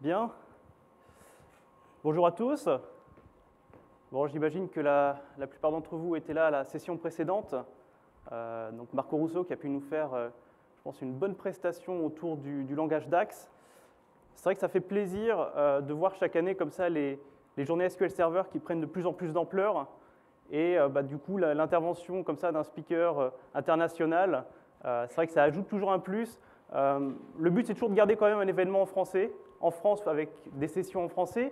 Bien. Bonjour à tous. Bon, j'imagine que la plupart d'entre vous étaient là à la session précédente. Donc Marco Russo qui a pu nous faire, je pense, une bonne prestation autour du langage DAX. C'est vrai que ça fait plaisir de voir chaque année comme ça les journées SQL Server qui prennent de plus en plus d'ampleur. Et du coup, l'intervention comme ça d'un speaker international, c'est vrai que ça ajoute toujours un plus. Le but, c'est toujours de garder quand même un événement en français, en France avec des sessions en français,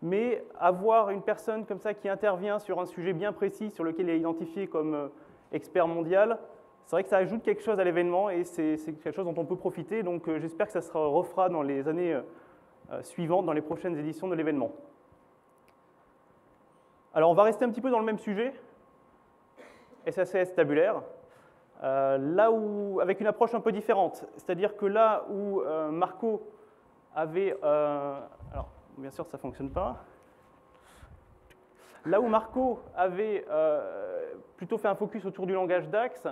mais avoir une personne comme ça qui intervient sur un sujet bien précis sur lequel il est identifié comme expert mondial, c'est vrai que ça ajoute quelque chose à l'événement et c'est quelque chose dont on peut profiter. Donc j'espère que ça se refera dans les années suivantes, dans les prochaines éditions de l'événement. Alors on va rester un petit peu dans le même sujet, SACS tabulaire. Là où, avec une approche un peu différente, c'est-à-dire que là où Marco avait, alors bien sûr ça ne fonctionne pas, là où Marco avait plutôt fait un focus autour du langage DAX,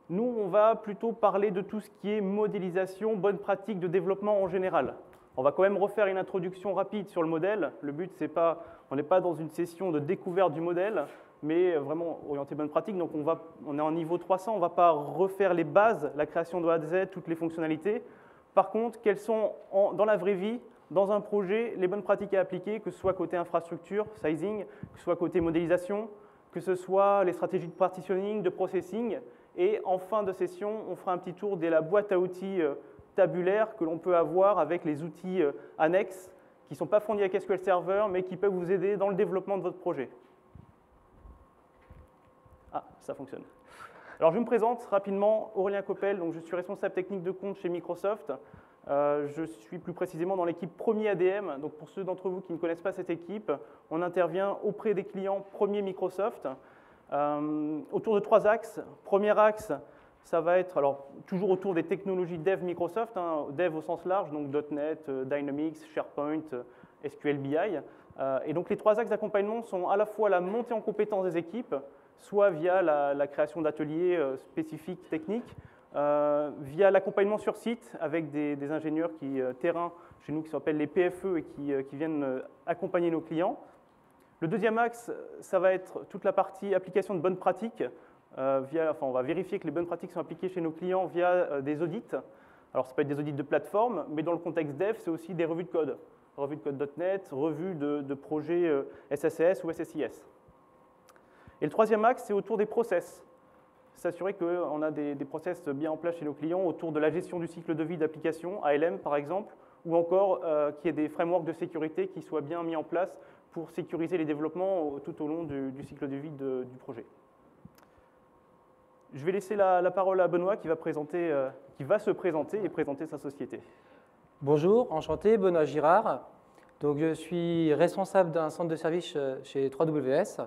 nous on va plutôt parler de tout ce qui est modélisation, bonne pratique de développement en général. On va quand même refaire une introduction rapide sur le modèle, le but c'est pas, on n'est pas dans une session de découverte du modèle, mais vraiment orienté bonne pratique. Donc on est en niveau 300, on ne va pas refaire les bases, la création de A à Z, toutes les fonctionnalités. Par contre, quelles sont dans la vraie vie, dans un projet, les bonnes pratiques à appliquer, que ce soit côté infrastructure, sizing, que ce soit côté modélisation, que ce soit les stratégies de partitioning, de processing. Et en fin de session, on fera un petit tour de la boîte à outils tabulaire que l'on peut avoir avec les outils annexes qui ne sont pas fournis avec SQL Server, mais qui peuvent vous aider dans le développement de votre projet. Ah, ça fonctionne. Alors, je me présente rapidement, Aurélien Coppel, donc je suis responsable technique de compte chez Microsoft. Je suis plus précisément dans l'équipe Premier ADM. Donc, pour ceux d'entre vous qui ne connaissent pas cette équipe, on intervient auprès des clients Premier Microsoft autour de 3 axes. Premier axe, ça va être alors, toujours autour des technologies dev Microsoft, dev au sens large, donc .NET, Dynamics, SharePoint, SQL BI. Et donc, les 3 axes d'accompagnement sont à la fois la montée en compétences des équipes, soit via la création d'ateliers spécifiques techniques, via l'accompagnement sur site avec des ingénieurs terrain chez nous qui s'appellent les PFE et qui viennent accompagner nos clients. Le deuxième axe, ça va être toute la partie application de bonnes pratiques. On va vérifier que les bonnes pratiques sont appliquées chez nos clients via des audits. Alors, ça peut être des audits de plateforme, mais dans le contexte dev, c'est aussi des revues de code. Revues de code .NET, revues de projets SACS ou SSIS. Et le troisième axe, c'est autour des process. S'assurer qu'on a des process bien en place chez nos clients autour de la gestion du cycle de vie d'application, ALM par exemple, ou encore qu'il y ait des frameworks de sécurité qui soient bien mis en place pour sécuriser les développements tout au long du cycle de vie du projet. Je vais laisser la parole à Benoît qui va se présenter et présenter sa société. Bonjour, enchanté, Benoît Girard. Donc, je suis responsable d'un centre de service chez 3WS.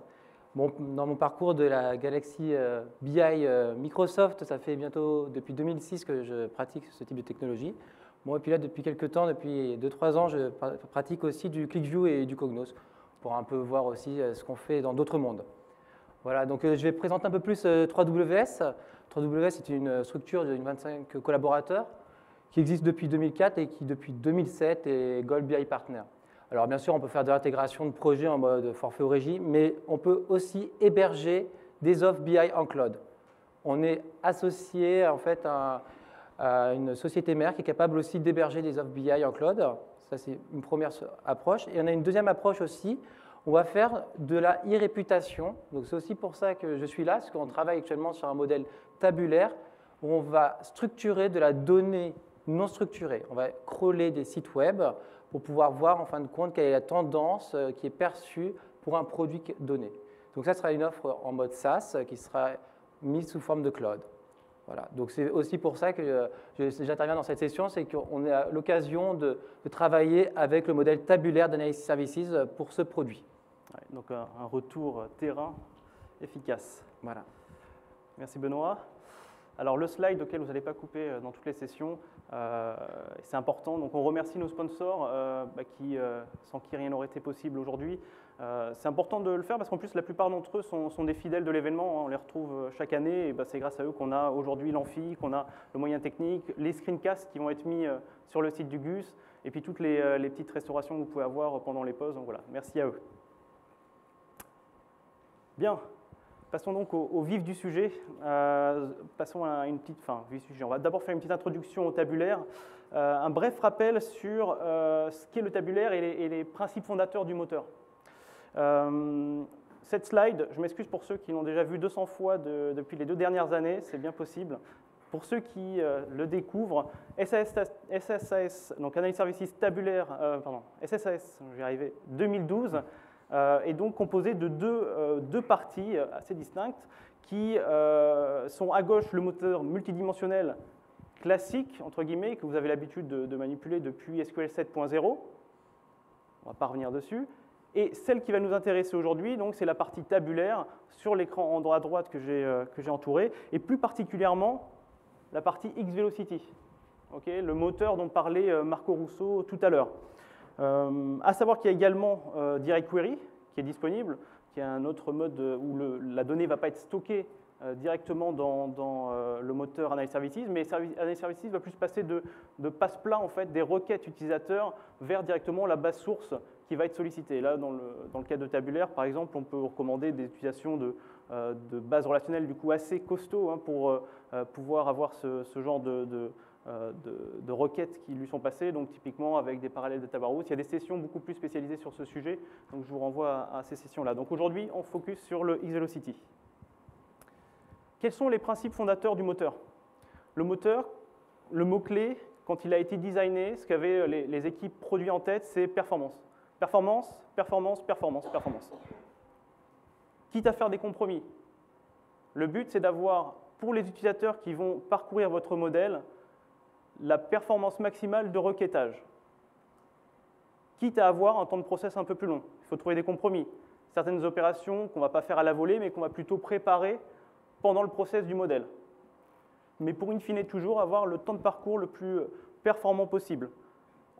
Dans mon parcours de la galaxie BI Microsoft, ça fait bientôt depuis 2006 que je pratique ce type de technologie. Et puis là, depuis quelques temps, depuis 2-3 ans, je pratique aussi du ClickView et du Cognos pour un peu voir aussi ce qu'on fait dans d'autres mondes. Voilà, donc je vais présenter un peu plus 3WS. 3WS est une structure de 25 collaborateurs qui existe depuis 2004 et qui, depuis 2007, est Gold BI Partner. Alors bien sûr, on peut faire de l'intégration de projets en mode forfait ou régie, mais on peut aussi héberger des offres BI en cloud. On est associé en fait à une société mère qui est capable aussi d'héberger des offres BI en cloud. Ça, c'est une première approche. Et on a une deuxième approche aussi. On va faire de la e-réputation. Donc c'est aussi pour ça que je suis là, parce qu'on travaille actuellement sur un modèle tabulaire où on va structurer de la donnée non structurée. On va crawler des sites web pour pouvoir voir en fin de compte quelle est la tendance qui est perçue pour un produit donné. Donc ça sera une offre en mode SaaS qui sera mise sous forme de cloud. Voilà. Donc c'est aussi pour ça que j'interviens dans cette session, c'est qu'on a l'occasion de travailler avec le modèle tabulaire d'Analysis Services pour ce produit. Ouais, donc un retour terrain efficace. Voilà. Merci Benoît. Alors le slide auquel vous n'allez pas couper dans toutes les sessions, C'est important, donc on remercie nos sponsors sans qui rien n'aurait été possible aujourd'hui. C'est important de le faire parce qu'en plus la plupart d'entre eux sont des fidèles de l'événement, on les retrouve chaque année et c'est grâce à eux qu'on a aujourd'hui l'amphi, qu'on a le moyen technique, les screencasts qui vont être mis sur le site du GUS et puis toutes les petites restaurations que vous pouvez avoir pendant les pauses. Donc voilà, merci à eux. Bien. Passons donc au vif du sujet. Passons à vif du sujet. On va d'abord faire une petite introduction au tabulaire, un bref rappel sur ce qu'est le tabulaire et les principes fondateurs du moteur. Cette slide, je m'excuse pour ceux qui l'ont déjà vu 200 fois depuis les 2 dernières années, c'est bien possible. Pour ceux qui le découvrent, SSAS, donc Analysis Services Tabulaire, SSAS, je vais y arriver, 2012, est donc composé de deux parties assez distinctes qui sont à gauche le moteur multidimensionnel classique, entre guillemets, que vous avez l'habitude de manipuler depuis SQL 7.0. On ne va pas revenir dessus. Et celle qui va nous intéresser aujourd'hui, c'est la partie tabulaire sur l'écran en droit à droite que j'ai entouré, et plus particulièrement la partie X-Velocity, le moteur dont parlait Marco Russo tout à l'heure. À savoir qu'il y a également Direct Query qui est disponible, qui est un autre mode où la donnée ne va pas être stockée directement dans le moteur Analysis Services, mais Analysis Services va plus passer de passe-plat en fait, des requêtes utilisateurs vers directement la base source qui va être sollicitée. Là, dans le cas de tabulaire, par exemple, on peut recommander des utilisations de bases relationnelles du coup assez costauds pour pouvoir avoir ce genre de requêtes qui lui sont passées, donc typiquement avec des parallèles de Tabarous. Il y a des sessions beaucoup plus spécialisées sur ce sujet, donc je vous renvoie à ces sessions-là. Donc aujourd'hui, on focus sur le X-Velocity. Quels sont les principes fondateurs du moteur? Le moteur, le mot-clé, quand il a été designé, ce qu'avaient les équipes produits en tête, c'est performance. Performance, performance, performance, performance. Quitte à faire des compromis. Le but, c'est d'avoir, pour les utilisateurs qui vont parcourir votre modèle, la performance maximale de requêtage. Quitte à avoir un temps de process un peu plus long. Il faut trouver des compromis. Certaines opérations qu'on ne va pas faire à la volée, mais qu'on va plutôt préparer pendant le process du modèle. Mais pour in fine toujours avoir le temps de parcours le plus performant possible.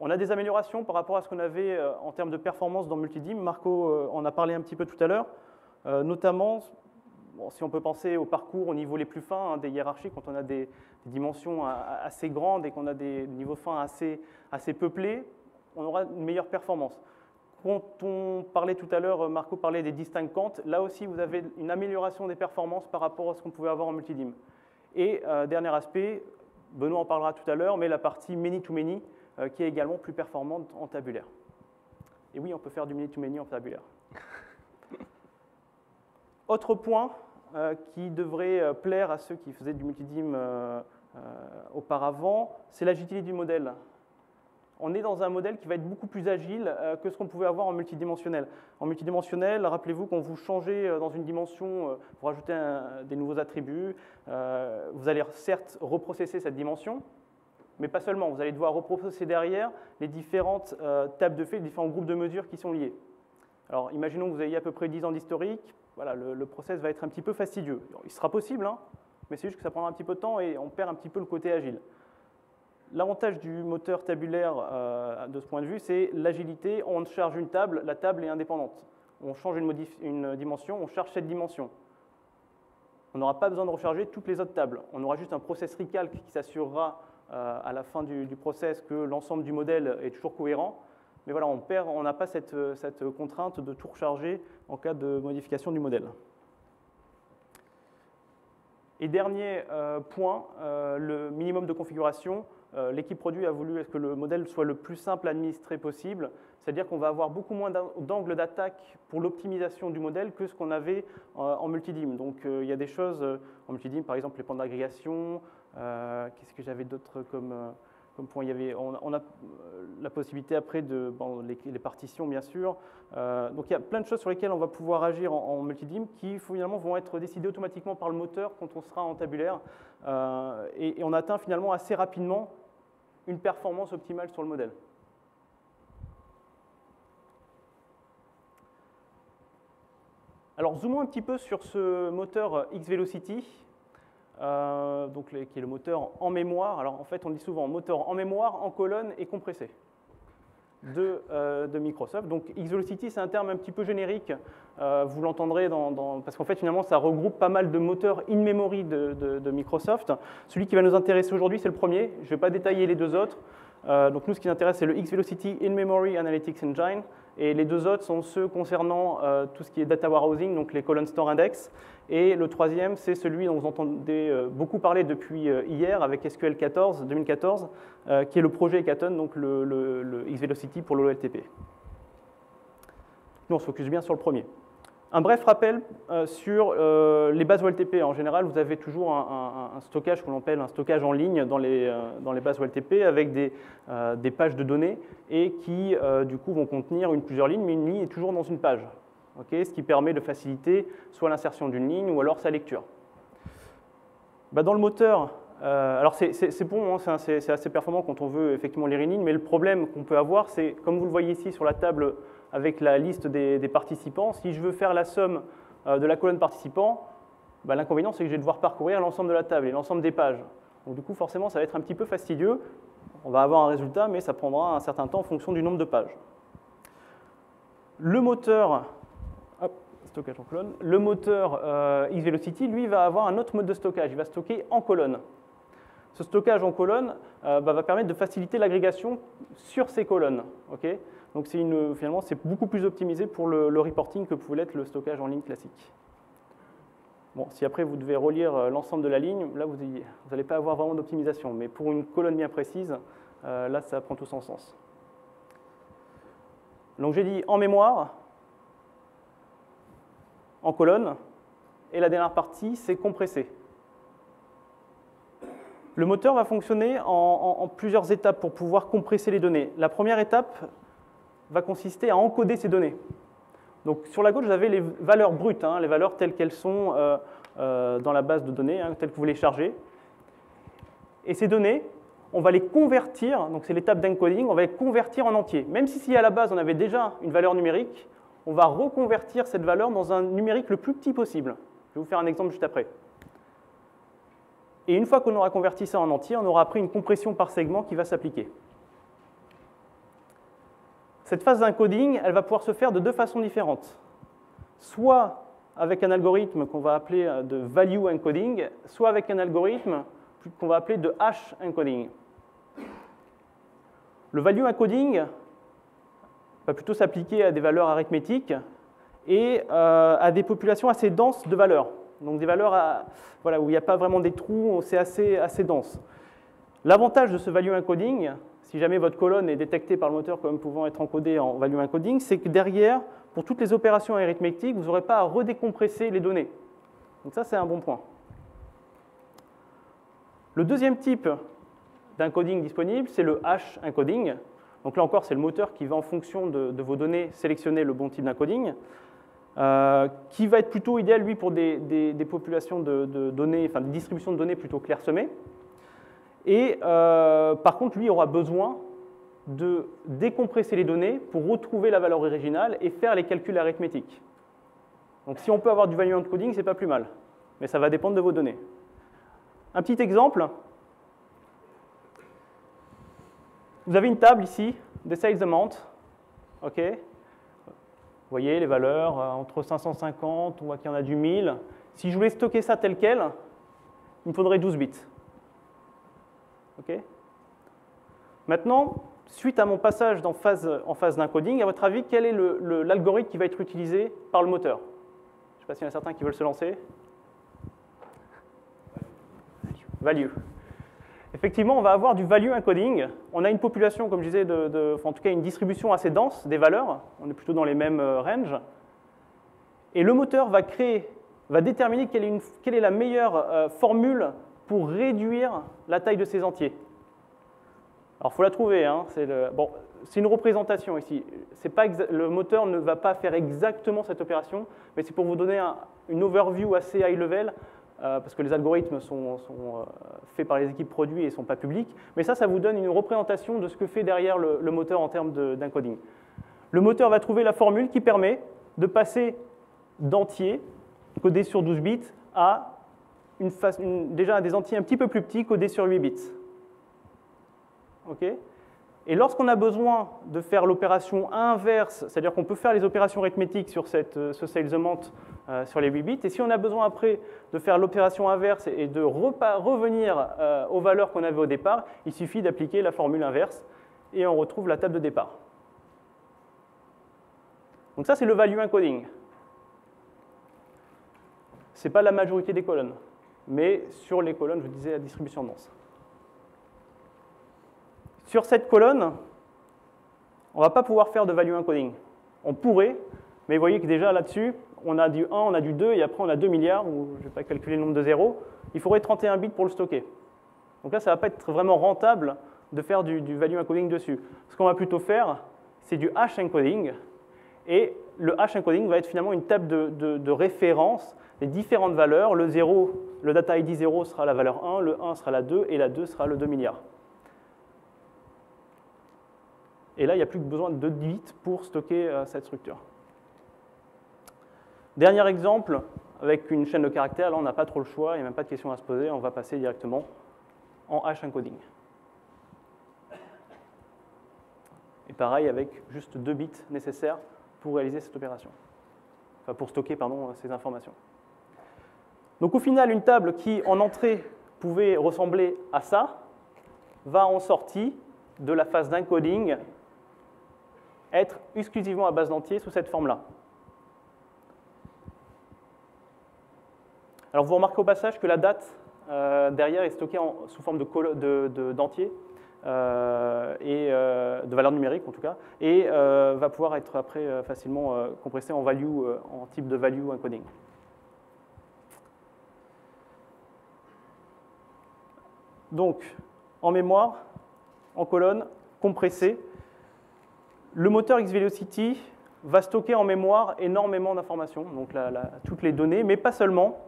On a des améliorations par rapport à ce qu'on avait en termes de performance dans Multidim. Marco en a parlé un petit peu tout à l'heure, notamment si on peut penser au parcours au niveau les plus fins des hiérarchies, quand on a des dimensions assez grandes et qu'on a des niveaux fins assez peuplés, on aura une meilleure performance. Quand on parlait tout à l'heure, Marco parlait des distinct quant, là aussi vous avez une amélioration des performances par rapport à ce qu'on pouvait avoir en multidim. Et dernier aspect, Benoît en parlera tout à l'heure, mais la partie many-to-many qui est également plus performante en tabulaire. Et oui, on peut faire du many-to-many en tabulaire. Autre point qui devrait plaire à ceux qui faisaient du multidim auparavant, c'est l'agilité du modèle. On est dans un modèle qui va être beaucoup plus agile que ce qu'on pouvait avoir en multidimensionnel. En multidimensionnel, rappelez-vous, quand vous changez dans une dimension, vous rajoutez des nouveaux attributs, vous allez certes reprocesser cette dimension, mais pas seulement. Vous allez devoir reprocesser derrière les différentes tables de faits, les différents groupes de mesures qui sont liés. Alors, imaginons que vous ayez à peu près 10 ans d'historique. Voilà, le process va être un petit peu fastidieux. Alors, il sera possible, mais c'est juste que ça prendra un petit peu de temps et on perd un petit peu le côté agile. L'avantage du moteur tabulaire de ce point de vue, c'est l'agilité. On charge une table, la table est indépendante. On change une dimension, on charge cette dimension. On n'aura pas besoin de recharger toutes les autres tables. On aura juste un process recalc qui s'assurera à la fin du process que l'ensemble du modèle est toujours cohérent. Mais voilà, on n'a pas cette contrainte de tout recharger en cas de modification du modèle. Et dernier point, le minimum de configuration. L'équipe produit a voulu que le modèle soit le plus simple à administrer possible, c'est-à-dire qu'on va avoir beaucoup moins d'angles d'attaque pour l'optimisation du modèle que ce qu'on avait en multidim. Donc il y a des choses en multidim, par exemple les points d'agrégation, qu'est-ce que j'avais d'autre comme point, on a la possibilité après de les partitions bien sûr. Donc il y a plein de choses sur lesquelles on va pouvoir agir en multidim qui finalement vont être décidées automatiquement par le moteur quand on sera en tabulaire et on atteint finalement assez rapidement une performance optimale sur le modèle. Alors zoomons un petit peu sur ce moteur X-Velocity. qui est le moteur en mémoire. Alors en fait, on dit souvent moteur en mémoire, en colonne et compressé de Microsoft. Donc X-Velocity, c'est un terme un petit peu générique. Vous l'entendrez parce qu'en fait, finalement, ça regroupe pas mal de moteurs in-memory de Microsoft. Celui qui va nous intéresser aujourd'hui, c'est le premier. Je ne vais pas détailler les deux autres. Donc nous, ce qui nous intéresse, c'est le X-Velocity In-Memory Analytics Engine. Et les deux autres sont ceux concernant tout ce qui est data warehousing, donc les column store index. Et le troisième, c'est celui dont vous entendez beaucoup parler depuis hier avec SQL 2014, qui est le projet Hackathon, donc le X-Velocity pour l'OLTP. Nous, on se focus bien sur le premier. Un bref rappel sur les bases OLTP. En général, vous avez toujours un stockage qu'on appelle un stockage en ligne dans les bases OLTP avec des pages de données et qui, du coup, vont contenir plusieurs lignes, mais une ligne est toujours dans une page. Okay, ce qui permet de faciliter soit l'insertion d'une ligne ou alors sa lecture. Dans le moteur, alors c'est bon, hein, c'est assez performant quand on veut effectivement lire une ligne, mais le problème qu'on peut avoir, c'est, comme vous le voyez ici sur la table avec la liste des participants, si je veux faire la somme de la colonne participants, l'inconvénient, c'est que je vais devoir parcourir l'ensemble de la table et l'ensemble des pages. Donc du coup, forcément, ça va être un petit peu fastidieux. On va avoir un résultat, mais ça prendra un certain temps en fonction du nombre de pages. Le moteur... stockage en colonne. Le moteur X-Velocity, lui, va avoir un autre mode de stockage. Il va stocker en colonne. Ce stockage en colonne va permettre de faciliter l'agrégation sur ces colonnes. Okay, donc finalement, c'est beaucoup plus optimisé pour le reporting que pouvait l'être le stockage en ligne classique. Bon, si après vous devez relire l'ensemble de la ligne, là, vous n'allez pas avoir vraiment d'optimisation. Mais pour une colonne bien précise, là, ça prend tout son sens. Donc j'ai dit en mémoire, en colonne, et la dernière partie, c'est compressé. Le moteur va fonctionner en plusieurs étapes pour pouvoir compresser les données. La première étape va consister à encoder ces données. Donc, sur la gauche, vous avez les valeurs brutes, hein, les valeurs telles qu'elles sont dans la base de données, hein, telles que vous les chargez. Et ces données, on va les convertir, donc c'est l'étape d'encoding, on va les convertir en entier. Même si à la base, on avait déjà une valeur numérique, on va reconvertir cette valeur dans un numérique le plus petit possible. Je vais vous faire un exemple juste après. Et une fois qu'on aura converti ça en entier, on aura après une compression par segment qui va s'appliquer. Cette phase d'encoding, elle va pouvoir se faire de deux façons différentes. Soit avec un algorithme qu'on va appeler de value encoding, soit avec un algorithme qu'on va appeler de hash encoding. Le value encoding va plutôt s'appliquer à des valeurs arithmétiques et à des populations assez denses de valeurs. Donc des valeurs où il n'y a pas vraiment des trous, c'est assez dense. L'avantage de ce value encoding, si jamais votre colonne est détectée par le moteur comme pouvant être encodée en value encoding, c'est que derrière, pour toutes les opérations arithmétiques, vous n'aurez pas à redécompresser les données. Donc ça, c'est un bon point. Le deuxième type d'encoding disponible, c'est le hash encoding. Donc là encore, c'est le moteur qui va, en fonction de vos données, sélectionner le bon type d'encoding, qui va être plutôt idéal, lui, pour des populations de données, enfin des distributions de données plutôt clairsemées. Et par contre, lui aura besoin de décompresser les données pour retrouver la valeur originale et faire les calculs arithmétiques. Donc si on peut avoir du value encoding, c'est pas plus mal, mais ça va dépendre de vos données. Un petit exemple. Vous avez une table ici, des sales amount. OK. Vous voyez les valeurs entre 550, on voit qu'il y en a du 1000. Si je voulais stocker ça tel quel, il me faudrait 12 bits. OK. Maintenant, suite à mon passage en phase d'encoding, à votre avis, quel est l'algorithme qui va être utilisé par le moteur? Je ne sais pas s'il y en a certains qui veulent se lancer. Value. Effectivement, on va avoir du value encoding. On a une population, comme je disais, en tout cas une distribution assez dense des valeurs. On est plutôt dans les mêmes ranges. Et le moteur va déterminer quelle est la meilleure formule pour réduire la taille de ces entiers. Alors, il faut la trouver. Hein. C'est une représentation ici. Le moteur ne va pas faire exactement cette opération, mais c'est pour vous donner une overview assez high level, parce que les algorithmes sont faits par les équipes produits et ne sont pas publics. Mais ça vous donne une représentation de ce que fait derrière le moteur en termes d'encoding. Le moteur va trouver la formule qui permet de passer d'entier, codé sur 12 bits, à déjà des entiers un petit peu plus petits codés sur 8 bits. Okay, et lorsqu'on a besoin de faire l'opération inverse, c'est-à-dire qu'on peut faire les opérations arithmétiques sur ce sales amount sur les 8 bits, et si on a besoin après de faire l'opération inverse et de revenir aux valeurs qu'on avait au départ, il suffit d'appliquer la formule inverse et on retrouve la table de départ. Donc ça, c'est le value encoding. Ce n'est pas la majorité des colonnes, mais sur les colonnes, je vous disais, la distribution dense. Sur cette colonne, on ne va pas pouvoir faire de value encoding. On pourrait, mais vous voyez que déjà là-dessus, on a du 1, on a du 2, et après on a 2 milliards, ou je ne vais pas calculer le nombre de zéros. Il faudrait 31 bits pour le stocker. Donc là, ça ne va pas être vraiment rentable de faire du value encoding dessus. Ce qu'on va plutôt faire, c'est du hash encoding. Et le hash encoding va être finalement une table de référence des différentes valeurs. Le 0, le data ID 0 sera la valeur 1, le 1 sera la 2, et la 2 sera le 2 milliards. Et là, il n'y a plus que besoin de 2 bits pour stocker cette structure. Dernier exemple, avec une chaîne de caractères, là, on n'a pas trop le choix, il n'y a même pas de question à se poser, on va passer directement en hash encoding. Et pareil, avec juste 2 bits nécessaires pour réaliser cette opération. Enfin, pour stocker, pardon, ces informations. Donc au final, une table qui, en entrée, pouvait ressembler à ça, va en sortie de la phase d'encoding être exclusivement à base d'entiers sous cette forme-là. Alors vous remarquez au passage que la date derrière est stockée sous forme d'entiers et de valeur numérique en tout cas, et va pouvoir être après facilement compressée en value, en type de value encoding. Donc en mémoire, en colonne, compressée, le moteur XVelocity va stocker en mémoire énormément d'informations, donc toutes les données, mais pas seulement.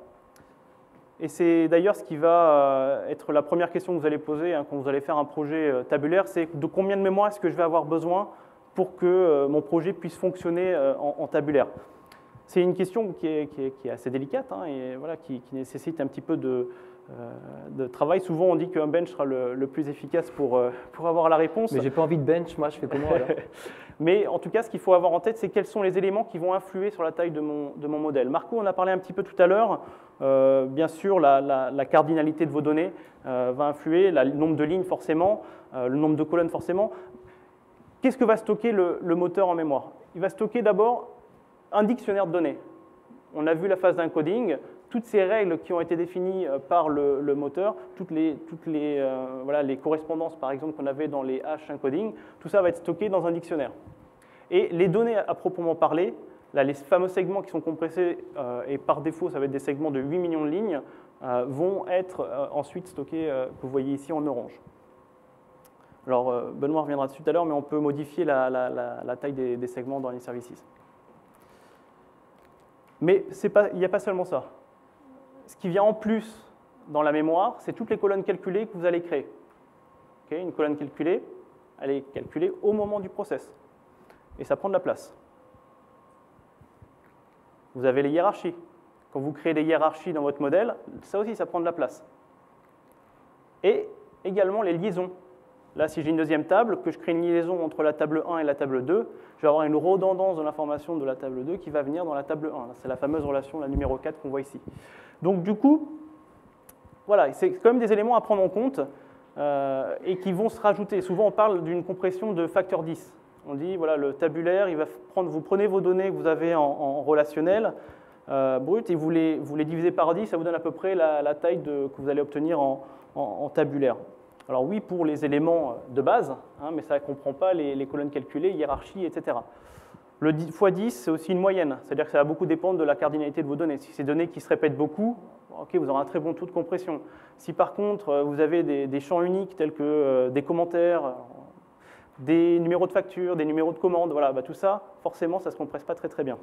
Et c'est d'ailleurs ce qui va être la première question que vous allez poser quand vous allez faire un projet tabulaire, c'est de combien de mémoire est-ce que je vais avoir besoin pour que mon projet puisse fonctionner en tabulaire. C'est une question qui est assez délicate et voilà, qui nécessite un petit peu de travail. Souvent, on dit qu'un bench sera le plus efficace pour avoir la réponse. Mais j'ai pas envie de bench, moi, je fais comment alors? Mais en tout cas, ce qu'il faut avoir en tête, c'est quels sont les éléments qui vont influer sur la taille de mon modèle. Marco en a parlé un petit peu tout à l'heure. Bien sûr, la cardinalité de vos données va influer, le nombre de lignes forcément, le nombre de colonnes forcément. Qu'est-ce que va stocker le moteur en mémoire? Il va stocker d'abord un dictionnaire de données. On a vu la phase d'encoding. Toutes ces règles qui ont été définies par le moteur, toutes les correspondances par exemple qu'on avait dans les hash encoding, tout ça va être stocké dans un dictionnaire. Et les données à proprement parler, là, les fameux segments qui sont compressés, et par défaut ça va être des segments de 8 millions de lignes, vont être ensuite stockés, que vous voyez ici en orange. Alors Benoît reviendra dessus tout à l'heure, mais on peut modifier la taille des segments dans les services. Mais il n'y a pas seulement ça. Ce qui vient en plus dans la mémoire, c'est toutes les colonnes calculées que vous allez créer. Okay, une colonne calculée, elle est calculée au moment du process. Et ça prend de la place. Vous avez les hiérarchies. Quand vous créez des hiérarchies dans votre modèle, ça aussi, ça prend de la place. Et également les liaisons. Là, si j'ai une deuxième table, que je crée une liaison entre la table 1 et la table 2, je vais avoir une redondance de l'information de la table 2 qui va venir dans la table 1. C'est la fameuse relation, la numéro 4 qu'on voit ici. Donc du coup, voilà, c'est quand même des éléments à prendre en compte et qui vont se rajouter. Souvent, on parle d'une compression de facteur 10. On dit, voilà, le tabulaire, vous prenez vos données que vous avez en relationnel brut et vous les divisez par 10, ça vous donne à peu près la taille que vous allez obtenir en tabulaire. Alors oui, pour les éléments de base, mais ça ne comprend pas les colonnes calculées, hiérarchie, etc. Le x10, c'est aussi une moyenne, c'est-à-dire que ça va beaucoup dépendre de la cardinalité de vos données. Si c'est des données qui se répètent beaucoup, okay, vous aurez un très bon taux de compression. Si par contre, vous avez des champs uniques tels que des commentaires, des numéros de facture, des numéros de commande, voilà, tout ça, forcément, ça ne se compresse pas très très bien.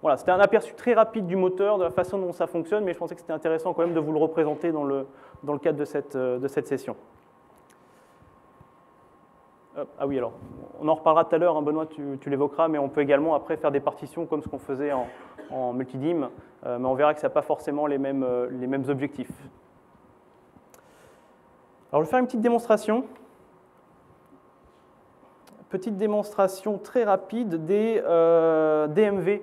Voilà, c'était un aperçu très rapide du moteur, de la façon dont ça fonctionne, mais je pensais que c'était intéressant quand même de vous le représenter dans le cadre de cette session. Ah oui, alors, on en reparlera tout à l'heure, Benoît, tu l'évoqueras, mais on peut également après faire des partitions comme ce qu'on faisait en multidim, mais on verra que ça n'a pas forcément les mêmes objectifs. Alors, je vais faire une petite démonstration. Petite démonstration très rapide des DMV.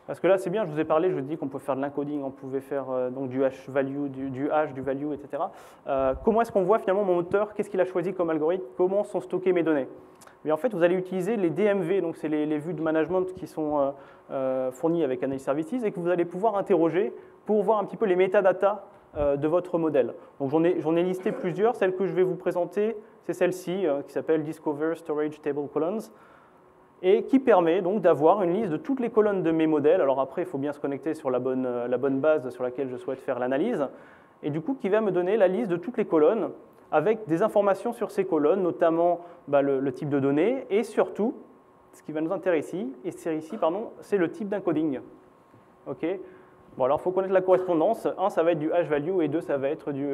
Parce que là, c'est bien, je vous ai parlé, je vous ai dit qu'on peut faire de l'encoding, on pouvait faire donc du hash value, du hash, du value, etc. Comment est-ce qu'on voit finalement mon moteur, qu'est-ce qu'il a choisi comme algorithme, comment sont stockées mes données? Mais en fait, vous allez utiliser les DMV, donc c'est les vues de management qui sont fournies avec Analysis Services et que vous allez pouvoir interroger pour voir un petit peu les métadatas de votre modèle. Donc j'en ai listé plusieurs, celle que je vais vous présenter, c'est celle-ci qui s'appelle Discover Storage Table Columns, et qui permet donc d'avoir une liste de toutes les colonnes de mes modèles. Alors après, il faut bien se connecter sur la bonne base sur laquelle je souhaite faire l'analyse, et du coup, qui va me donner la liste de toutes les colonnes avec des informations sur ces colonnes, notamment le type de données, et surtout, ce qui va nous intéresser ici, c'est le type d'encoding. OK. Bon, alors il faut connaître la correspondance. 1, ça va être du hash value, et 2, ça va être du...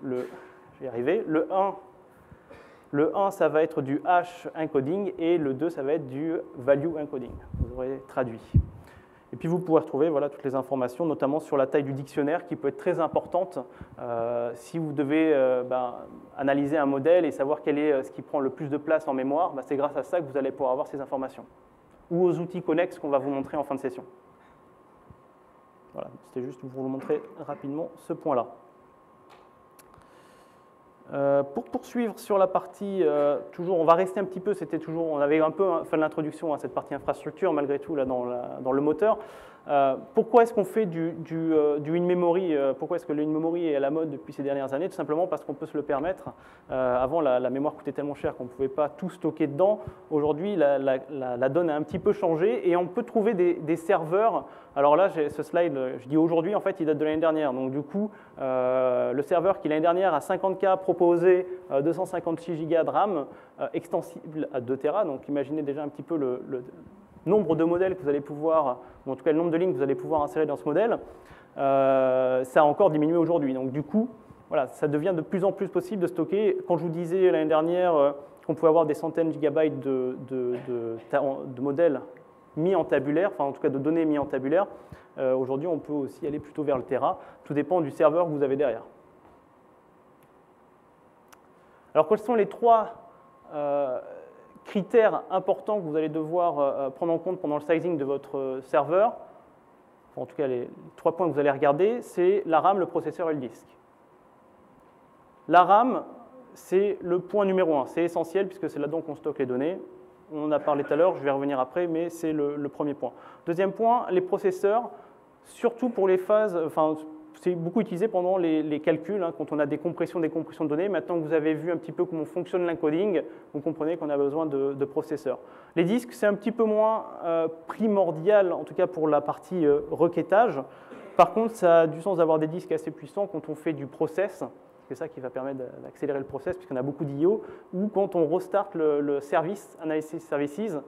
je vais y arriver. Le 1, ça va être du hash encoding et le 2, ça va être du value encoding. Vous aurez traduit. Et puis vous pouvez retrouver toutes les informations, notamment sur la taille du dictionnaire qui peut être très importante si vous devez analyser un modèle et savoir quel est ce qui prend le plus de place en mémoire. C'est grâce à ça que vous allez pouvoir avoir ces informations. Ou aux outils connexes qu'on va vous montrer en fin de session. Voilà, c'était juste pour vous montrer rapidement ce point-là. Pour poursuivre sur la partie, on va rester un petit peu, on avait un peu fait l'introduction à cette partie infrastructure malgré tout là, dans le moteur. Pourquoi est-ce qu'on fait du in-memory? Pourquoi est-ce que le in-memory est à la mode depuis ces dernières années? Tout simplement parce qu'on peut se le permettre. Avant, la mémoire coûtait tellement cher qu'on ne pouvait pas tout stocker dedans. Aujourd'hui, la donne a un petit peu changé et on peut trouver des serveurs. Alors là, ce slide, je dis aujourd'hui, en fait, il date de l'année dernière. Donc du coup, le serveur qui l'année dernière à 50K proposait 256 Go de RAM, extensible à 2 Tera. Donc imaginez déjà un petit peu le nombre de modèles que vous allez pouvoir, ou en tout cas le nombre de lignes que vous allez pouvoir insérer dans ce modèle, ça a encore diminué aujourd'hui. Donc du coup, voilà, ça devient de plus en plus possible de stocker. Quand je vous disais l'année dernière qu'on pouvait avoir des centaines de gigabytes de modèles mis en tabulaire, enfin en tout cas de données mis en tabulaire, aujourd'hui on peut aussi aller plutôt vers le Tera. Tout dépend du serveur que vous avez derrière. Alors quels sont les 3 critères importants que vous allez devoir prendre en compte pendant le sizing de votre serveur? Enfin, en tout cas, les 3 points que vous allez regarder, c'est la RAM, le processeur et le disque. La RAM, c'est le point numéro 1. C'est essentiel puisque c'est là-dedans qu'on stocke les données. On en a parlé tout à l'heure, je vais revenir après, mais c'est le premier point. Deuxième point, les processeurs, surtout pour les phases... c'est beaucoup utilisé pendant les calculs, quand on a des compressions de données. Maintenant que vous avez vu un petit peu comment fonctionne l'encoding, vous comprenez qu'on a besoin de processeurs. Les disques, c'est un petit peu moins primordial, en tout cas pour la partie requêtage. Par contre, ça a du sens d'avoir des disques assez puissants quand on fait du process. C'est ça qui va permettre d'accélérer le process, puisqu'on a beaucoup d'IO, ou quand on restart le service, Analysis Services.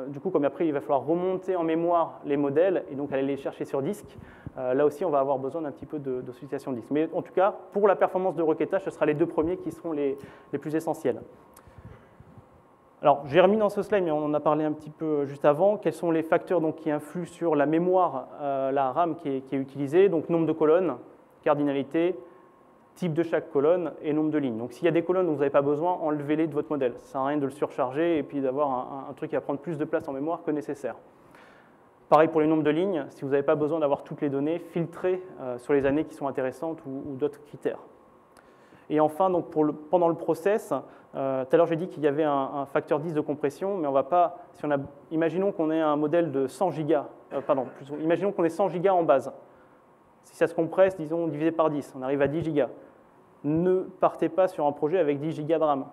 Du coup, comme après, il va falloir remonter en mémoire les modèles et donc aller les chercher sur disque. Là aussi, on va avoir besoin d'un petit peu de sollicitation de disque. Mais en tout cas, pour la performance de requêtage, ce sera les 2 premiers qui seront les plus essentiels. Alors, j'ai remis dans ce slide, mais on en a parlé un petit peu juste avant. Quels sont les facteurs qui influent sur la mémoire, la RAM qui est utilisée? Donc, nombre de colonnes, cardinalité, type de chaque colonne et nombre de lignes. Donc s'il y a des colonnes dont vous n'avez pas besoin, enlevez-les de votre modèle. Ça ne sert à rien de le surcharger et puis d'avoir un truc qui va prendre plus de place en mémoire que nécessaire. Pareil pour les nombres de lignes, si vous n'avez pas besoin d'avoir toutes les données, filtrez sur les années qui sont intéressantes ou d'autres critères. Et enfin, donc pendant le process, tout à l'heure j'ai dit qu'il y avait un facteur 10 de compression, mais on va pas, imaginons qu'on ait un modèle de 100 gigas, imaginons qu'on ait 100 gigas en base. Si ça se compresse, disons, divisé par 10, on arrive à 10 gigas. Ne partez pas sur un projet avec 10 gigas de RAM.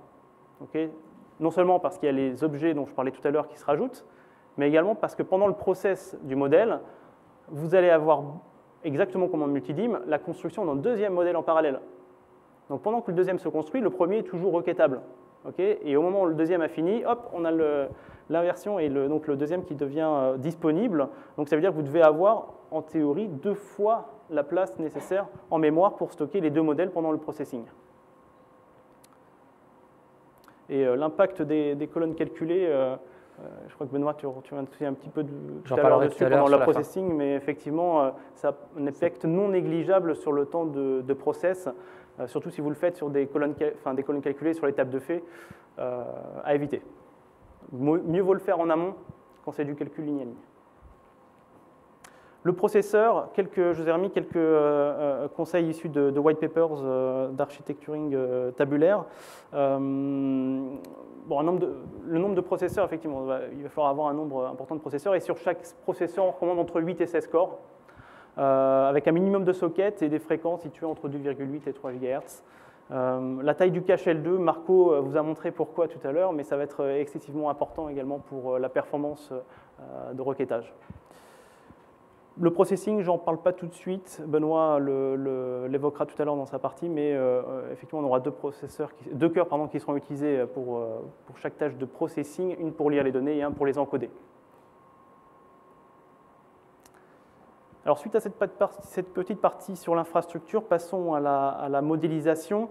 Okay, non seulement parce qu'il y a les objets dont je parlais tout à l'heure qui se rajoutent, mais également parce que pendant le process du modèle, vous allez avoir exactement comme en multidim, la construction d'un deuxième modèle en parallèle. Donc pendant que le deuxième se construit, le premier est toujours requêtable. Okay, et au moment où le deuxième a fini, hop, on a l'inversion et donc le deuxième qui devient disponible. Donc ça veut dire que vous devez avoir, en théorie, 2 fois la place nécessaire en mémoire pour stocker les 2 modèles pendant le processing. Et l'impact des colonnes calculées, Je crois que Benoît, tu viens de souvenir un petit peu J'en tout à l'heure parlerai dessus tout à l'heure pendant sur le la fin. processing, mais effectivement, ça a un impact non négligeable sur le temps de process, surtout si vous le faites sur des colonnes calculées sur les tables de fait, à éviter. Mieux vaut le faire en amont quand c'est du calcul ligne à ligne. Le processeur, je vous ai remis quelques conseils issus de white papers d'architecturing tabulaire. Bon, le nombre de processeurs, effectivement, il va falloir avoir un nombre important de processeurs, et sur chaque processeur, on recommande entre 8 et 16 corps, avec un minimum de sockets et des fréquences situées entre 2,8 et 3 GHz. La taille du cache L2, Marco vous a montré pourquoi tout à l'heure, mais ça va être excessivement important également pour la performance de requêtage. Le processing, j'en parle pas tout de suite, Benoît l'évoquera tout à l'heure dans sa partie, mais effectivement on aura deux cœurs qui seront utilisés pour chaque tâche de processing, une pour lire les données et un pour les encoder. Alors suite à cette petite partie sur l'infrastructure, passons à la modélisation.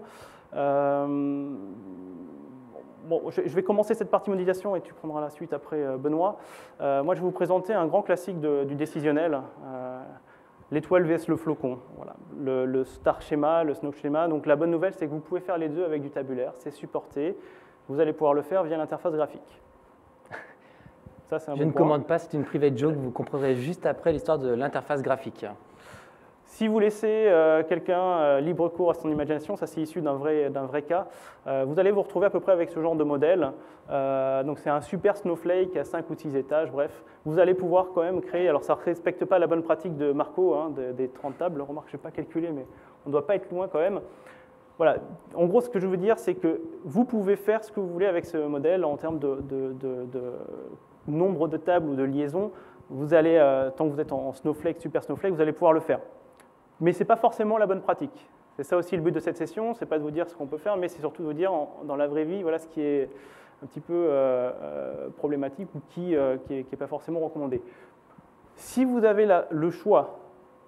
Bon, je vais commencer cette partie modélisation et tu prendras la suite après, Benoît. Moi, je vais vous présenter un grand classique du décisionnel, l'étoile vs le flocon. Voilà. Le star schéma, le snow schéma. Donc la bonne nouvelle, c'est que vous pouvez faire les deux avec du tabulaire, c'est supporté. Vous allez pouvoir le faire via l'interface graphique. Ça, c'est un Je bon ne point. commande pas, c'est une private joke, vous comprendrez juste après l'histoire de l'interface graphique. Si vous laissez quelqu'un libre cours à son imagination, ça c'est issu d'un vrai cas, vous allez vous retrouver à peu près avec ce genre de modèle. Donc c'est un super snowflake à 5 ou 6 étages, bref. Vous allez pouvoir quand même créer, alors ça ne respecte pas la bonne pratique de Marco, hein, des 30 tables, remarque je n'ai pas calculé, mais on ne doit pas être loin quand même. Voilà, en gros ce que je veux dire c'est que vous pouvez faire ce que vous voulez avec ce modèle en termes de nombre de tables ou de liaisons. Vous allez, tant que vous êtes en snowflake, super snowflake, vous allez pouvoir le faire. Mais ce n'est pas forcément la bonne pratique. C'est ça aussi le but de cette session, ce n'est pas de vous dire ce qu'on peut faire, mais c'est surtout de vous dire dans la vraie vie, voilà ce qui est un petit peu problématique ou qui n'est pas forcément recommandé. Si vous avez le choix,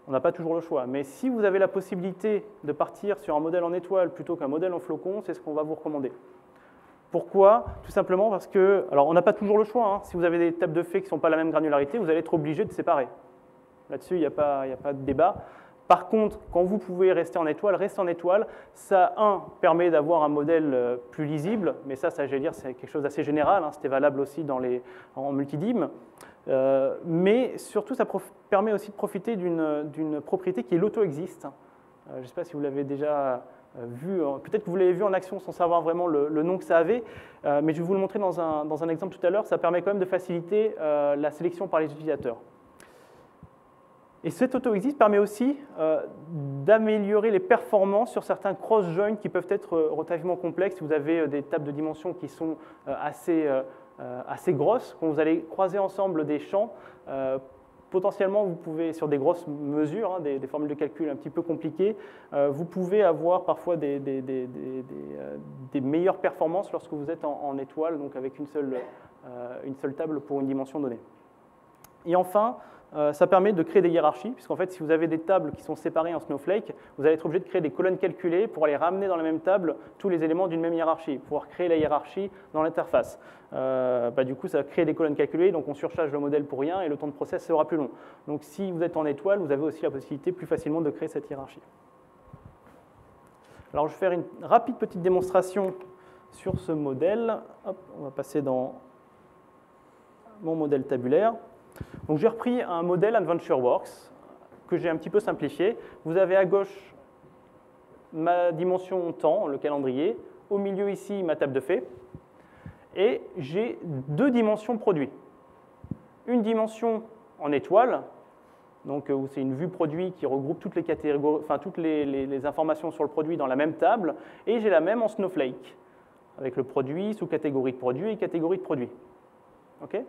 on n'a pas toujours le choix, mais si vous avez la possibilité de partir sur un modèle en étoile plutôt qu'un modèle en flocon, c'est ce qu'on va vous recommander. Pourquoi? Tout simplement parce que, alors on n'a pas toujours le choix, hein. Si vous avez des tables de fait qui ne sont pas la même granularité, vous allez être obligé de séparer. Là-dessus, il n'y a pas de débat. Par contre, quand vous pouvez rester en étoile, ça, permet d'avoir un modèle plus lisible, mais ça j'allais dire, c'est quelque chose d'assez général, hein, c'était valable aussi en multidim, mais surtout, ça permet aussi de profiter d'une propriété qui est l'auto-existe. Je ne sais pas si vous l'avez déjà vu, peut-être que vous l'avez vu en action sans savoir vraiment le nom que ça avait, mais je vais vous le montrer dans un exemple tout à l'heure, ça permet quand même de faciliter la sélection par les utilisateurs. Et cet auto-exist permet aussi d'améliorer les performances sur certains cross-joins qui peuvent être relativement complexes. Si vous avez des tables de dimensions qui sont assez grosses, quand vous allez croiser ensemble des champs, potentiellement, vous pouvez, sur des grosses mesures, hein, des formules de calcul un petit peu compliquées, vous pouvez avoir parfois des meilleures performances lorsque vous êtes en étoile, donc avec une seule table pour une dimension donnée. Et enfin, ça permet de créer des hiérarchies, puisqu'en fait, si vous avez des tables qui sont séparées en Snowflake, vous allez être obligé de créer des colonnes calculées pour aller ramener dans la même table tous les éléments d'une même hiérarchie, pouvoir créer la hiérarchie dans l'interface. Du coup, ça crée des colonnes calculées, donc on surcharge le modèle pour rien et le temps de process sera plus long. Donc si vous êtes en étoile, vous avez aussi la possibilité plus facilement de créer cette hiérarchie. Alors je vais faire une rapide petite démonstration sur ce modèle. Hop, on va passer dans mon modèle tabulaire. Donc j'ai repris un modèle AdventureWorks que j'ai un petit peu simplifié. Vous avez à gauche ma dimension temps, le calendrier, au milieu ici ma table de fait, et j'ai deux dimensions produits. Une dimension en étoile, donc c'est une vue produit qui regroupe toutes les catégories, enfin toutes les informations sur le produit dans la même table, et j'ai la même en Snowflake, avec le produit, sous-catégorie de produit et catégorie de produit. OK ?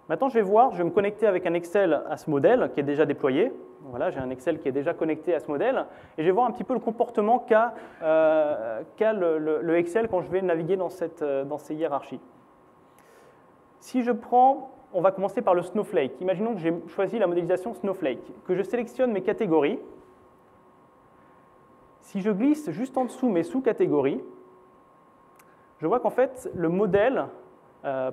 Maintenant, je vais me connecter avec un Excel à ce modèle qui est déjà déployé. Voilà, j'ai un Excel qui est déjà connecté à ce modèle. Et je vais voir un petit peu le comportement qu'a le Excel quand je vais naviguer dans ces hiérarchies. Si je prends, on va commencer par le Snowflake. Imaginons que j'ai choisi la modélisation Snowflake, que je sélectionne mes catégories. Si je glisse juste en dessous mes sous-catégories, je vois qu'en fait, le modèle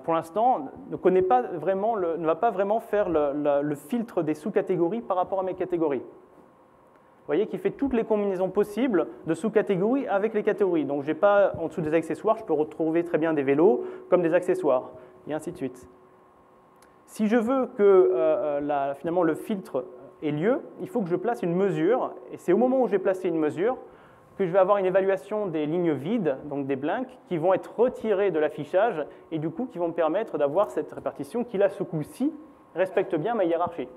pour l'instant, ne va pas vraiment faire le filtre des sous-catégories par rapport à mes catégories. Vous voyez qu'il fait toutes les combinaisons possibles de sous-catégories avec les catégories. Donc, je n'ai pas en dessous des accessoires, je peux retrouver très bien des vélos comme des accessoires, et ainsi de suite. Si je veux que finalement le filtre ait lieu, il faut que je place une mesure, et c'est au moment où je vais placer une mesure que je vais avoir une évaluation des lignes vides, donc des blanks, qui vont être retirées de l'affichage et du coup qui vont me permettre d'avoir cette répartition qui, là, ce coup-ci, respecte bien ma hiérarchie.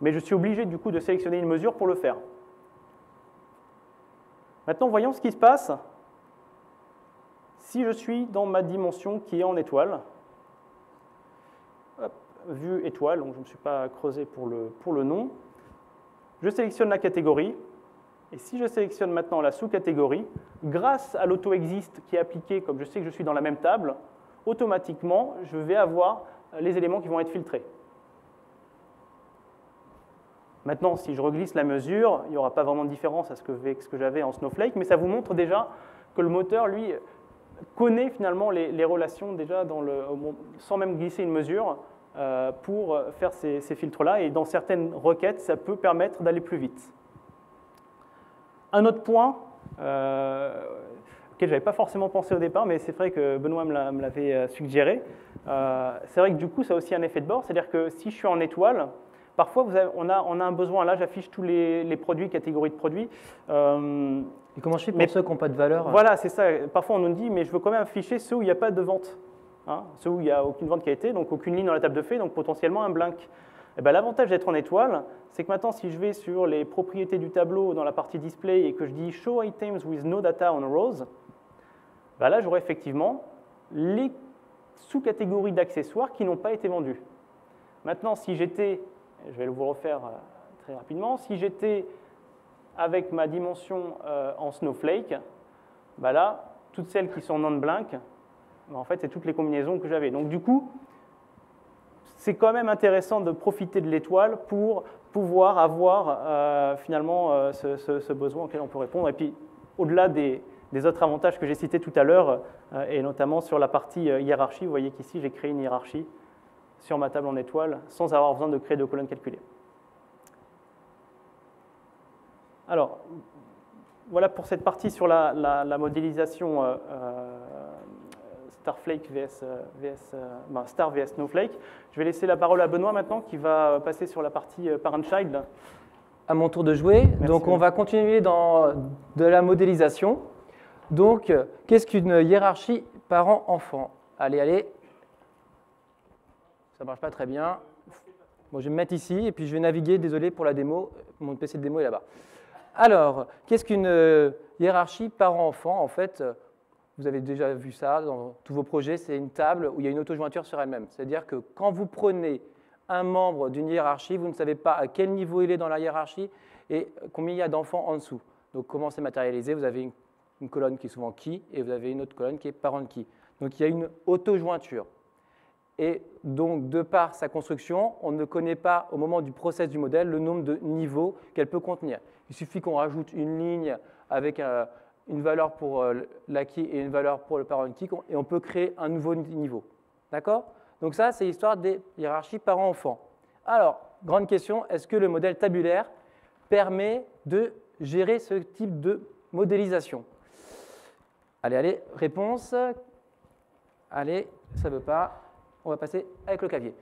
Mais je suis obligé du coup de sélectionner une mesure pour le faire. Maintenant, voyons ce qui se passe si je suis dans ma dimension qui est en étoile. Hop, vue étoile, donc je ne me suis pas creusé pour le nom. Je sélectionne la catégorie. Et si je sélectionne maintenant la sous-catégorie, grâce à l'auto-exist qui est appliqué, comme je sais que je suis dans la même table, automatiquement, je vais avoir les éléments qui vont être filtrés. Maintenant, si je reglisse la mesure, il n'y aura pas vraiment de différence à ce que j'avais en Snowflake, mais ça vous montre déjà que le moteur, lui, connaît finalement les relations déjà sans même glisser une mesure pour faire ces filtres-là. Et dans certaines requêtes, ça peut permettre d'aller plus vite. Un autre point, auquel je n'avais pas forcément pensé au départ, mais c'est vrai que Benoît me l'avait suggéré, c'est vrai que du coup, ça a aussi un effet de bord, c'est-à-dire que si je suis en étoile, parfois on a un besoin, là j'affiche tous les produits, catégories de produits. Et comment je fais pour ceux qui n'ont pas de valeur? Voilà, c'est ça. Parfois on nous dit, mais je veux quand même afficher ceux où il n'y a pas de vente, hein, ceux où il n'y a aucune vente qui a été, donc aucune ligne dans la table de fait, donc potentiellement un blank. Eh bien, l'avantage d'être en étoile, c'est que maintenant, si je vais sur les propriétés du tableau dans la partie display et que je dis Show items with no data on rows, ben là, j'aurai effectivement les sous-catégories d'accessoires qui n'ont pas été vendus. Maintenant, si j'étais, je vais vous refaire très rapidement, si j'étais avec ma dimension en Snowflake, ben là, toutes celles qui sont non-blank, ben en fait, c'est toutes les combinaisons que j'avais. Donc, du coup, c'est quand même intéressant de profiter de l'étoile pour pouvoir avoir finalement ce besoin auquel on peut répondre. Et puis, au-delà des autres avantages que j'ai cités tout à l'heure, et notamment sur la partie hiérarchie, vous voyez qu'ici, j'ai créé une hiérarchie sur ma table en étoile sans avoir besoin de créer de colonnes calculées. Alors, voilà pour cette partie sur la modélisation Starflake Star vs Snowflake. Je vais laisser la parole à Benoît maintenant qui va passer sur la partie parent-child. À mon tour de jouer. Merci. Donc on va continuer dans de la modélisation. Donc qu'est-ce qu'une hiérarchie parent-enfant? Allez. Ça ne marche pas très bien. Bon, je vais me mettre ici et puis je vais naviguer. Désolé pour la démo. Mon PC de démo est là-bas. Alors, qu'est-ce qu'une hiérarchie parent-enfant? En fait, vous avez déjà vu ça dans tous vos projets, c'est une table où il y a une auto-jointure sur elle-même. C'est-à-dire que quand vous prenez un membre d'une hiérarchie, vous ne savez pas à quel niveau il est dans la hiérarchie et combien il y a d'enfants en dessous. Donc comment c'est matérialisé? Vous avez une colonne qui est souvent key et vous avez une autre colonne qui est parent key. Donc il y a une auto-jointure. Et donc de par sa construction, on ne connaît pas au moment du process du modèle le nombre de niveaux qu'elle peut contenir. Il suffit qu'on rajoute une ligne avec une valeur pour la key et une valeur pour le parent key, et on peut créer un nouveau niveau. D'accord? Donc ça, c'est l'histoire des hiérarchies parent-enfant. Alors, grande question, est-ce que le modèle tabulaire permet de gérer ce type de modélisation? Allez, réponse. Allez, ça ne veut pas. On va passer avec le clavier.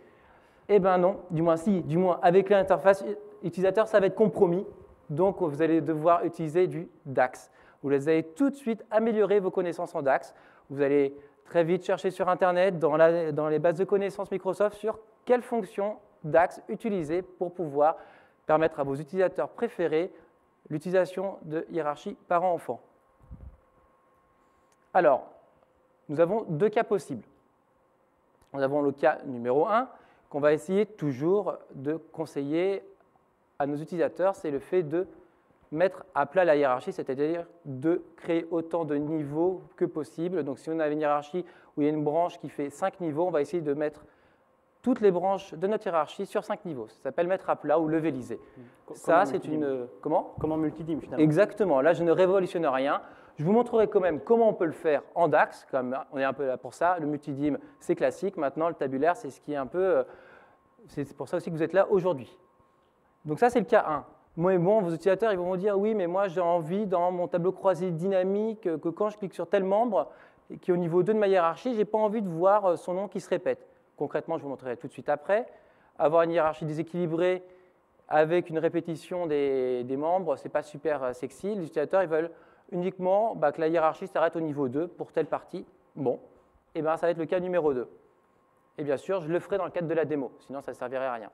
Eh bien non, du moins si, du moins avec l'interface utilisateur, ça va être compromis. Donc, vous allez devoir utiliser du DAX. Vous allez tout de suite améliorer vos connaissances en DAX. Vous allez très vite chercher sur Internet, dans les bases de connaissances Microsoft, sur quelles fonctions DAX utiliser pour pouvoir permettre à vos utilisateurs préférés l'utilisation de hiérarchie parent-enfant. Alors, nous avons deux cas possibles. Nous avons le cas numéro 1, qu'on va essayer toujours de conseiller à nos utilisateurs, c'est le fait de mettre à plat la hiérarchie, c'est-à-dire de créer autant de niveaux que possible. Donc si on a une hiérarchie où il y a une branche qui fait 5 niveaux, on va essayer de mettre toutes les branches de notre hiérarchie sur 5 niveaux. Ça s'appelle mettre à plat ou levéliser. Ça, c'est une... Comment? Comme en multidim, finalement. Exactement. Là, je ne révolutionne rien. Je vous montrerai quand même comment on peut le faire en DAX, comme on est un peu là pour ça. Le multidim, c'est classique. Maintenant, le tabulaire, c'est ce qui est un peu... C'est pour ça aussi que vous êtes là aujourd'hui. Donc ça, c'est le cas 1. Moi, bon, vos utilisateurs, ils vont vous dire, oui, mais moi, j'ai envie, dans mon tableau croisé dynamique, que quand je clique sur tel membre, qui est au niveau 2 de ma hiérarchie, je n'ai pas envie de voir son nom qui se répète. Concrètement, je vous montrerai tout de suite après. Avoir une hiérarchie déséquilibrée avec une répétition des membres, ce n'est pas super sexy. Les utilisateurs, ils veulent uniquement que la hiérarchie s'arrête au niveau 2 pour telle partie. Bon, et bien, ça va être le cas numéro 2. Et bien sûr, je le ferai dans le cadre de la démo, sinon ça ne servirait à rien.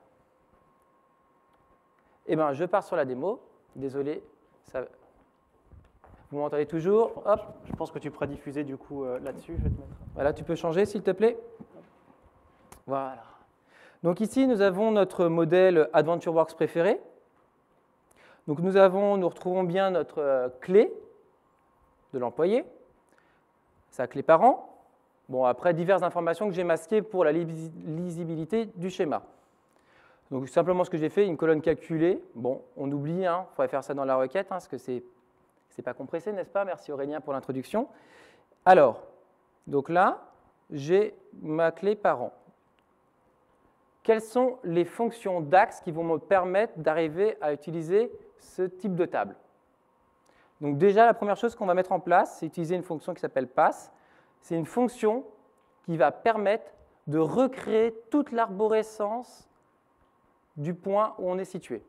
Et bien, je pars sur la démo. Désolé, ça... vous m'entendez toujours? Hop. Je pense que tu pourras diffuser du coup là-dessus. Je vais te mettre. Voilà, tu peux changer s'il te plaît. Voilà. Donc ici, nous avons notre modèle AdventureWorks préféré. Donc nous retrouvons bien notre clé de l'employé, sa clé parent. Bon, après, diverses informations que j'ai masquées pour la lisibilité du schéma. Donc simplement ce que j'ai fait, une colonne calculée. Bon, on oublie, il faudrait faire ça dans la requête, parce que c'est pas compressé, n'est-ce pas? Merci Aurélien pour l'introduction. Alors, donc là, j'ai ma clé parent. Quelles sont les fonctions DAX qui vont me permettre d'arriver à utiliser ce type de table? Donc déjà, la première chose qu'on va mettre en place, c'est utiliser une fonction qui s'appelle pass. C'est une fonction qui va permettre de recréer toute l'arborescence du point où on est situé.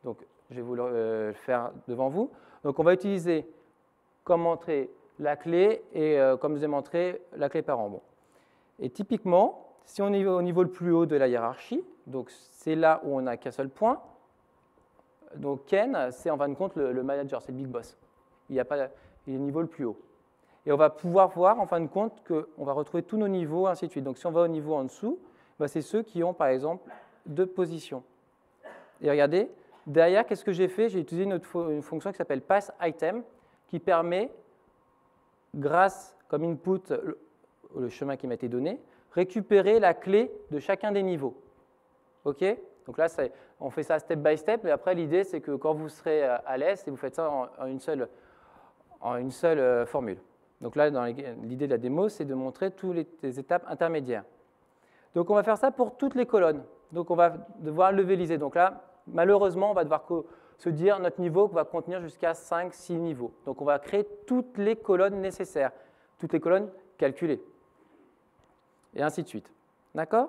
Donc, je vais vous le faire devant vous. Donc, on va utiliser comme entrée la clé et comme deuxième entrée la clé parent. Bon. Et typiquement, si on est au niveau le plus haut de la hiérarchie, donc c'est là où on n'a qu'un seul point, donc Ken, c'est en fin de compte le manager, c'est le big boss. Il est au niveau le plus haut. Et on va pouvoir voir en fin de compte qu'on va retrouver tous nos niveaux, ainsi de suite. Donc si on va au niveau en dessous, c'est ceux qui ont par exemple 2 positions. Et regardez, derrière, qu'est-ce que j'ai fait? J'ai utilisé une fonction qui s'appelle passItem, qui permet, grâce comme input, le chemin qui m'a été donné, récupérer la clé de chacun des niveaux. OK? Donc là, on fait ça step by step, mais après, l'idée, c'est que quand vous serez à l'aise, vous faites ça en une seule formule. Donc là, l'idée de la démo, c'est de montrer toutes les étapes intermédiaires. Donc on va faire ça pour toutes les colonnes. Donc on va devoir levéliser. Donc là, malheureusement, on va devoir se dire notre niveau va contenir jusqu'à 5-6 niveaux. Donc on va créer toutes les colonnes nécessaires, toutes les colonnes calculées. Et ainsi de suite. D'accord?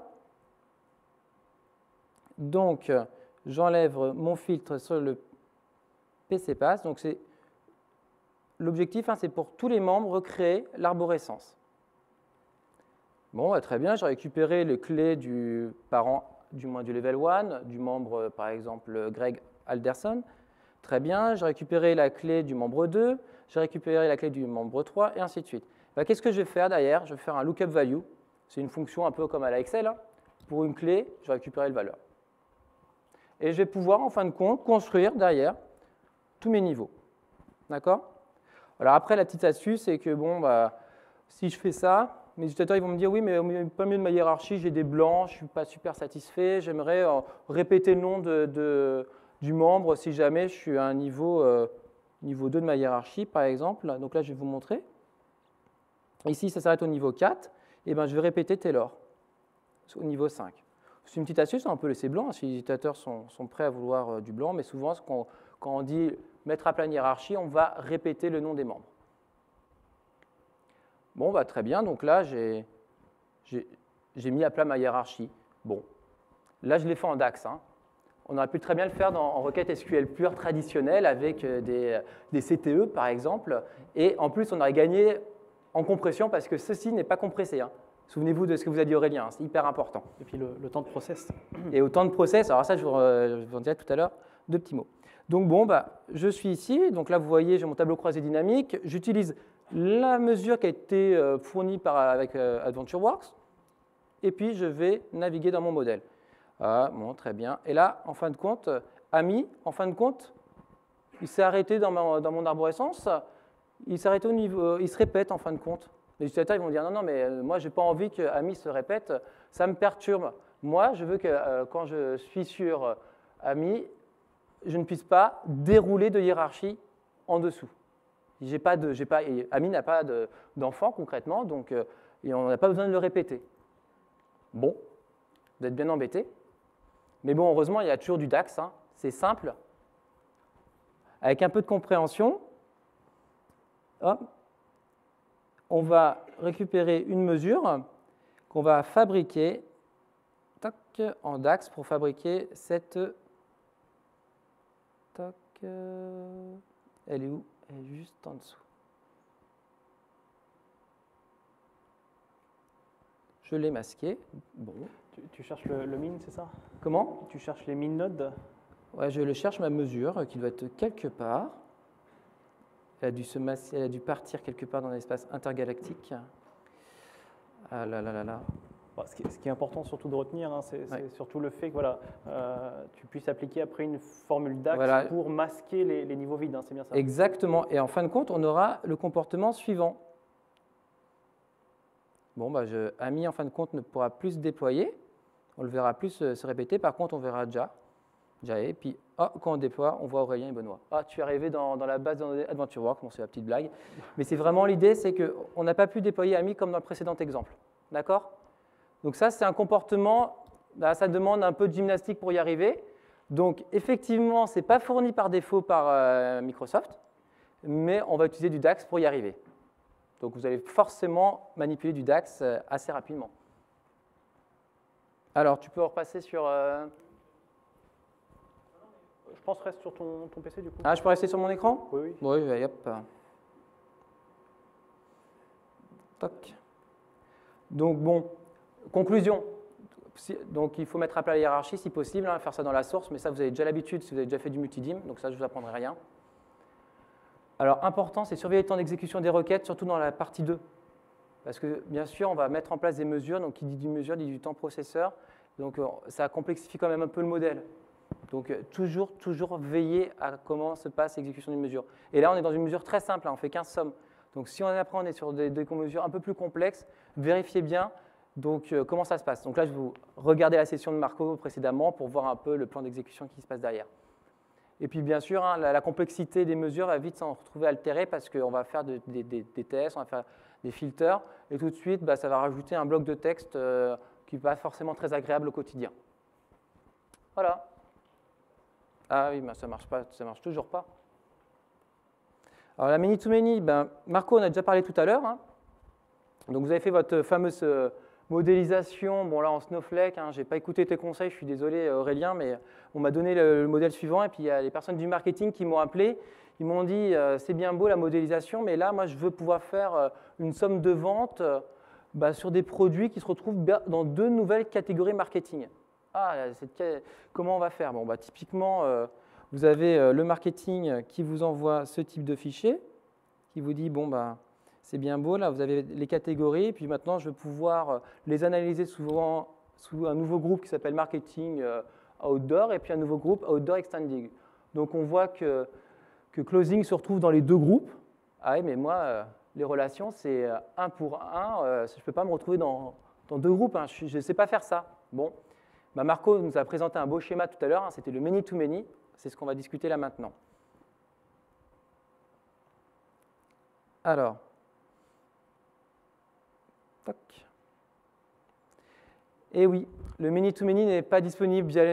Donc, j'enlève mon filtre sur le PC Pass. Donc l'objectif, c'est pour tous les membres recréer l'arborescence. Bon, très bien, j'ai récupéré les clés du parent, du moins du level 1, du membre, par exemple, Greg Alderson. Très bien, j'ai récupéré la clé du membre 2, j'ai récupéré la clé du membre 3, et ainsi de suite. Qu'est-ce que je vais faire derrière? Je vais faire un lookup value. C'est une fonction un peu comme à la Excel. Pour une clé, je vais récupérer le valeur. Et je vais pouvoir, en fin de compte, construire derrière tous mes niveaux. D'accord? Alors après, la petite astuce, c'est que si je fais ça, mes utilisateurs ils vont me dire « Oui, mais au milieu de ma hiérarchie, j'ai des blancs, je ne suis pas super satisfait, j'aimerais répéter le nom du membre si jamais je suis à un niveau 2 de ma hiérarchie, par exemple. » Donc là, je vais vous montrer. Ici, ça s'arrête au niveau 4. Et je vais répéter Taylor au niveau 5. C'est une petite astuce, on peut laisser blanc si les utilisateurs sont prêts à vouloir du blanc, mais souvent, quand on dit mettre à plat une hiérarchie, on va répéter le nom des membres. Bon, très bien, donc là, j'ai mis à plat ma hiérarchie. Bon, là, je l'ai fait en DAX. On aurait pu très bien le faire en requête SQL pure traditionnelle avec des CTE, par exemple, et en plus, on aurait gagné en compression parce que ceci n'est pas compressé. Souvenez-vous de ce que vous a dit Aurélien, c'est hyper important. Et puis le temps de process. Et au temps de process, alors ça je vous en dirai tout à l'heure, 2 petits mots. Donc je suis ici, donc là vous voyez j'ai mon tableau croisé dynamique, j'utilise la mesure qui a été fournie avec AdventureWorks, et puis je vais naviguer dans mon modèle. Bon, très bien. Et là, en fin de compte, Ami, en fin de compte, il s'est arrêté dans mon arborescence. Il s'arrête au niveau, il se répète en fin de compte. Les utilisateurs ils vont dire non, mais moi, je n'ai pas envie que Ami se répète, ça me perturbe. Moi, je veux que quand je suis sur AMI, je ne puisse pas dérouler de hiérarchie en dessous. AMI n'a pas d'enfant concrètement, donc et on n'a pas besoin de le répéter. Bon, vous êtes bien embêtés. Mais bon, heureusement, il y a toujours du DAX, hein, c'est simple. Avec un peu de compréhension, hop, on va récupérer une mesure qu'on va fabriquer en DAX pour fabriquer cette... elle est où? Elle est juste en dessous. Je l'ai masqué. Bon. Tu cherches le min, c'est ça? Comment? Tu cherches les min nodes? Ouais, je le cherche, ma mesure, qui doit être quelque part. Elle a dû partir quelque part dans l'espace intergalactique. Ah là là là là. Bon, ce qui est important surtout de retenir, hein, c'est surtout le fait que voilà, tu puisses appliquer après une formule DAX pour masquer les niveaux vides, hein, c'est bien ça? Exactement. Et en fin de compte, on aura le comportement suivant. Bon, bah, AMI, en fin de compte, ne pourra plus se déployer. On le verra plus se répéter. Par contre, on verra et puis quand on déploie, on voit Aurélien et Benoît. Ah, tu es arrivé dans la base AdventureWorks, bon, c'est la petite blague. Mais c'est vraiment l'idée, c'est qu'on n'a pas pu déployer AMI comme dans le précédent exemple. D'accord? Donc ça, c'est un comportement, là, ça demande un peu de gymnastique pour y arriver. Donc effectivement, ce n'est pas fourni par défaut par Microsoft, mais on va utiliser du DAX pour y arriver. Donc vous allez forcément manipuler du DAX assez rapidement. Alors, tu peux repasser sur... Je pense reste sur ton PC du coup. Ah, je peux rester sur mon écran? Oui. Oui, hop. Toc. Donc bon, conclusion. Donc il faut mettre à plat la hiérarchie si possible, hein, faire ça dans la source, mais ça vous avez déjà l'habitude si vous avez déjà fait du multidim, donc ça je ne vous apprendrai rien. Alors important, c'est surveiller le temps d'exécution des requêtes, surtout dans la partie 2. Parce que bien sûr, on va mettre en place des mesures, donc qui dit du mesure dit du temps processeur, donc ça complexifie quand même un peu le modèle. Donc toujours veiller à comment se passe l'exécution d'une mesure. Et là, on est dans une mesure très simple, hein, on fait 15 sommes. Donc si après on est sur des mesures un peu plus complexes, vérifiez bien donc, comment ça se passe. Donc là, je vais vous regarder la session de Marco précédemment pour voir un peu le plan d'exécution qui se passe derrière. Et puis bien sûr, hein, la complexité des mesures va vite s'en retrouver altérée parce qu'on va faire des tests, on va faire des filters, et tout de suite, bah, ça va rajouter un bloc de texte qui n'est pas forcément très agréable au quotidien. Voilà. Ah oui, ben ça marche toujours pas. Alors la many-to-many, ben, Marco, on a déjà parlé tout à l'heure. Hein. Donc vous avez fait votre fameuse modélisation, bon là en Snowflake, hein, je n'ai pas écouté tes conseils, je suis désolé Aurélien, mais on m'a donné le modèle suivant, et puis il y a les personnes du marketing qui m'ont appelé, ils m'ont dit c'est bien beau la modélisation, mais là moi je veux pouvoir faire une somme de vente sur des produits qui se retrouvent dans 2 nouvelles catégories marketing. Ah, comment on va faire? Bon, typiquement, vous avez le marketing qui vous envoie ce type de fichier, qui vous dit, bon, c'est bien beau, là, vous avez les catégories, puis maintenant, je vais pouvoir les analyser souvent sous un nouveau groupe qui s'appelle marketing outdoor, et puis un nouveau groupe outdoor extending. Donc, on voit que closing se retrouve dans les 2 groupes. Ah oui, mais moi, les relations, c'est 1 pour 1, je ne peux pas me retrouver dans 2 groupes, hein, je ne sais pas faire ça. Bon. Marco nous a présenté un beau schéma tout à l'heure, hein, c'était le many-to-many, c'est ce qu'on va discuter là maintenant. Alors, toc. Et oui, le many-to-many n'est pas disponible via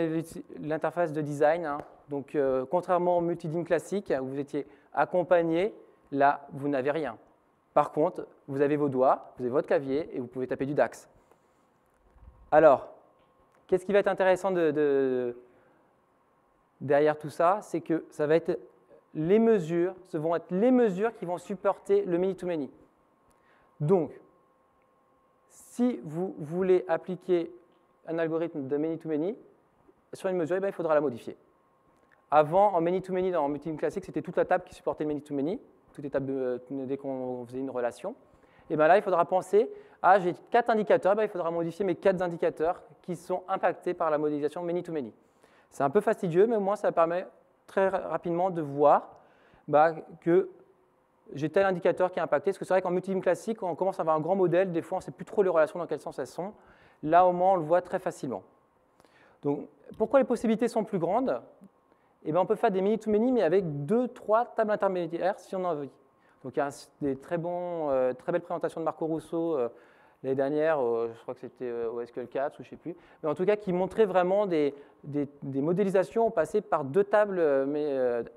l'interface de design, hein, donc contrairement au multidim classique, où vous étiez accompagné, là, vous n'avez rien. Par contre, vous avez vos doigts, vous avez votre clavier et vous pouvez taper du DAX. Alors, qu'est-ce qui va être intéressant derrière tout ça? C'est que ça va être les mesures, ce vont être les mesures qui vont supporter le many-to-many. Donc, si vous voulez appliquer un algorithme de many-to-many sur une mesure, il faudra la modifier. Avant, en many-to-many, dans multidim classique, c'était toute la table qui supportait le many-to-many, toutes les tables dès qu'on faisait une relation. Et bien là, il faudra penser, j'ai 4 indicateurs, il faudra modifier mes 4 indicateurs qui sont impactés par la modélisation many-to-many. C'est un peu fastidieux, mais au moins ça permet très rapidement de voir que j'ai tel indicateur qui est impacté. Parce que c'est vrai qu'en multidim classique, quand on commence à avoir un grand modèle, des fois on ne sait plus trop les relations dans quel sens elles sont. Là, au moins, on le voit très facilement. Donc, pourquoi les possibilités sont plus grandes? Eh bien, on peut faire des many-to-many, mais avec 2-3 tables intermédiaires si on en veut. Donc, il y a des très belles présentations de Marco Russo l'année dernière, je crois que c'était au SQL 4 ou je ne sais plus, mais en tout cas qui montraient vraiment des modélisations passées par 2 tables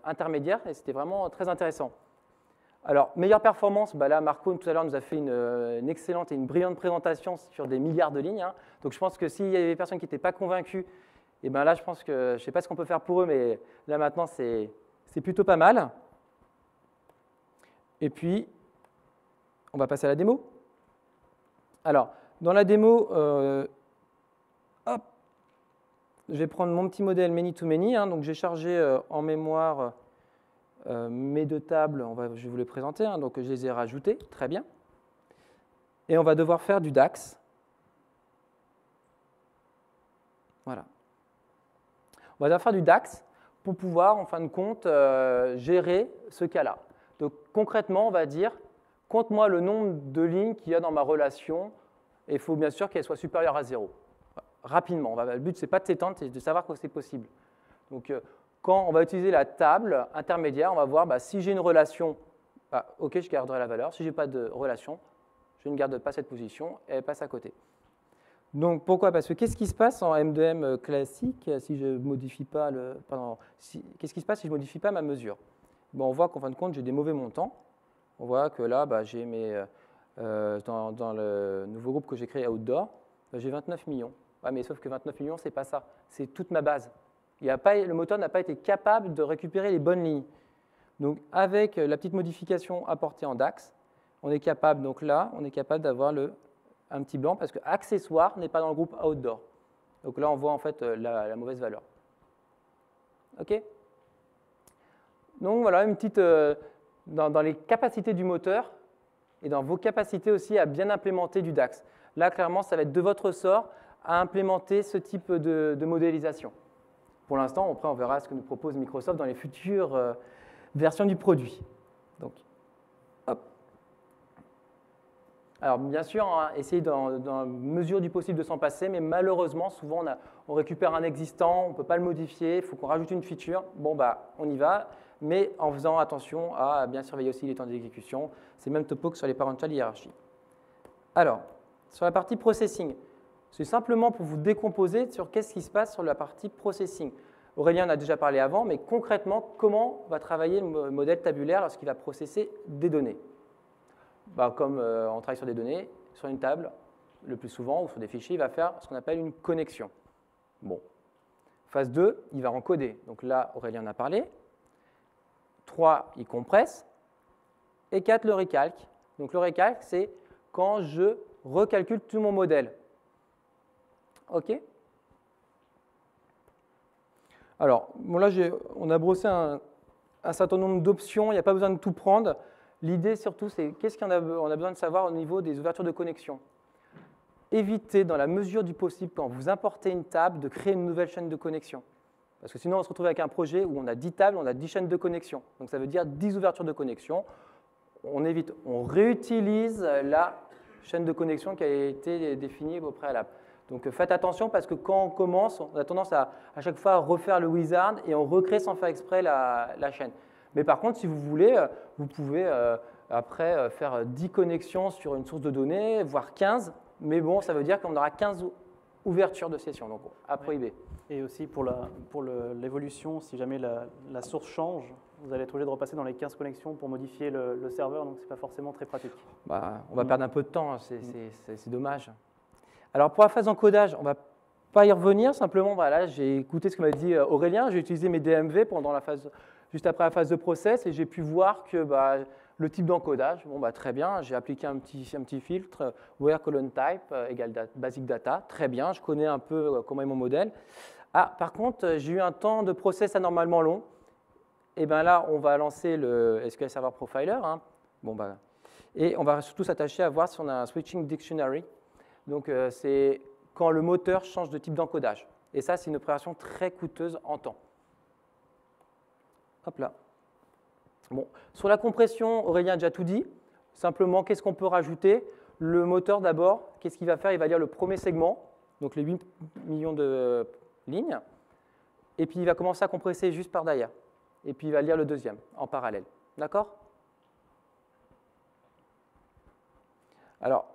intermédiaires, et c'était vraiment très intéressant. Alors, meilleure performance, bah là, Marco, tout à l'heure, nous a fait une excellente et une brillante présentation sur des milliards de lignes. Hein. Donc, je pense que s'il y avait des personnes qui n'étaient pas convaincues, et bien là, je pense que, je ne sais pas ce qu'on peut faire pour eux, mais là, maintenant, c'est plutôt pas mal. Et puis, on va passer à la démo. Alors, dans la démo, hop, je vais prendre mon petit modèle many-to-many. Hein, donc, j'ai chargé en mémoire mes 2 tables, je vais vous les présenter, hein, donc je les ai rajoutées, très bien. Et on va devoir faire du DAX. Voilà. On va devoir faire du DAX pour pouvoir, en fin de compte, gérer ce cas-là. Donc concrètement, on va dire, compte-moi le nombre de lignes qu'il y a dans ma relation, et il faut bien sûr qu'elle soit supérieure à 0. Rapidement, le but, ce n'est pas de s'étendre, c'est de savoir que c'est possible. Donc, quand on va utiliser la table intermédiaire, on va voir si j'ai une relation, OK, je garderai la valeur. Si je n'ai pas de relation, je ne garde pas cette position et elle passe à côté. Donc pourquoi? Parce que qu'est-ce qui se passe en M2M classique si je modifie pas qu'est-ce qui se passe si je ne modifie pas ma mesure? Bon, on voit qu'en fin de compte, j'ai des mauvais montants. On voit que là, j'ai dans le nouveau groupe que j'ai créé Outdoor, j'ai 29 millions. Ouais, mais sauf que 29 millions, ce n'est pas ça. C'est toute ma base. Le moteur n'a pas été capable de récupérer les bonnes lignes. Donc, avec la petite modification apportée en DAX, on est capable, donc là, on est capable d'avoir un petit blanc parce que accessoire n'est pas dans le groupe Outdoor. Donc là, on voit en fait la mauvaise valeur. OK? Donc voilà, une petite dans les capacités du moteur et dans vos capacités aussi à bien implémenter du DAX. Là, clairement, ça va être de votre sort à implémenter ce type de modélisation. Pour l'instant, après, on verra ce que nous propose Microsoft dans les futures versions du produit. Donc, hop. Alors, bien sûr, on va essayer dans la mesure du possible de s'en passer, mais malheureusement, souvent, on récupère un existant, on ne peut pas le modifier, il faut qu'on rajoute une feature. Bon, on y va, mais en faisant attention à bien surveiller aussi les temps d'exécution. C'est le même topo que sur les parental hiérarchies. Alors, sur la partie processing, c'est simplement pour vous décomposer sur qu'est-ce qui se passe sur la partie processing. Aurélien en a déjà parlé avant, mais concrètement, comment va travailler le modèle tabulaire lorsqu'il va processer des données? Comme on travaille sur des données, sur une table, le plus souvent, ou sur des fichiers, il va faire ce qu'on appelle une connexion. Bon. Phase 2, il va encoder. Donc là, Aurélien en a parlé. 3, il compresse. Et 4, le recalque. Donc le recalque, c'est quand je recalcule tout mon modèle. OK? Alors, bon là, on a brossé un certain nombre d'options, il n'y a pas besoin de tout prendre. L'idée surtout, c'est qu'est-ce qu'on a besoin de savoir au niveau des ouvertures de connexion. Évitez, dans la mesure du possible, quand vous importez une table, de créer une nouvelle chaîne de connexion. Parce que sinon, on se retrouve avec un projet où on a 10 tables, on a 10 chaînes de connexion. Donc ça veut dire 10 ouvertures de connexion. On évite, on réutilise la chaîne de connexion qui a été définie au préalable. Donc faites attention parce que quand on commence, on a tendance à chaque fois refaire le wizard et on recrée sans faire exprès la chaîne. Mais par contre, si vous voulez, vous pouvez après faire 10 connexions sur une source de données, voire 15. Mais bon, ça veut dire qu'on aura 15 ouvertures de session, donc à prohiber. Et aussi pour l'évolution, si jamais la source change, vous allez être obligé de repasser dans les 15 connexions pour modifier le serveur, donc ce n'est pas forcément très pratique. On va perdre un peu de temps, c'est dommage. Alors pour la phase d'encodage, on ne va pas y revenir, simplement voilà, j'ai écouté ce que m'a dit Aurélien, j'ai utilisé mes DMV juste après la phase de process et j'ai pu voir que le type d'encodage, très bien, j'ai appliqué un petit filtre, where colon type égale basic data, très bien, je connais un peu comment est mon modèle. Par contre, j'ai eu un temps de process anormalement long, et bien là, on va lancer le SQL Server Profiler, hein. Et on va surtout s'attacher à voir si on a un switching dictionary. Donc, c'est quand le moteur change de type d'encodage. Et ça, c'est une opération très coûteuse en temps. Hop là. Bon. Sur la compression, Aurélien a déjà tout dit. Simplement, qu'est-ce qu'on peut rajouter? Le moteur, d'abord, qu'est-ce qu'il va faire? Il va lire le premier segment, donc les 8 millions de ligne, et puis il va commencer à compresser juste par derrière. Et puis il va lire le deuxième en parallèle. D'accord? Alors,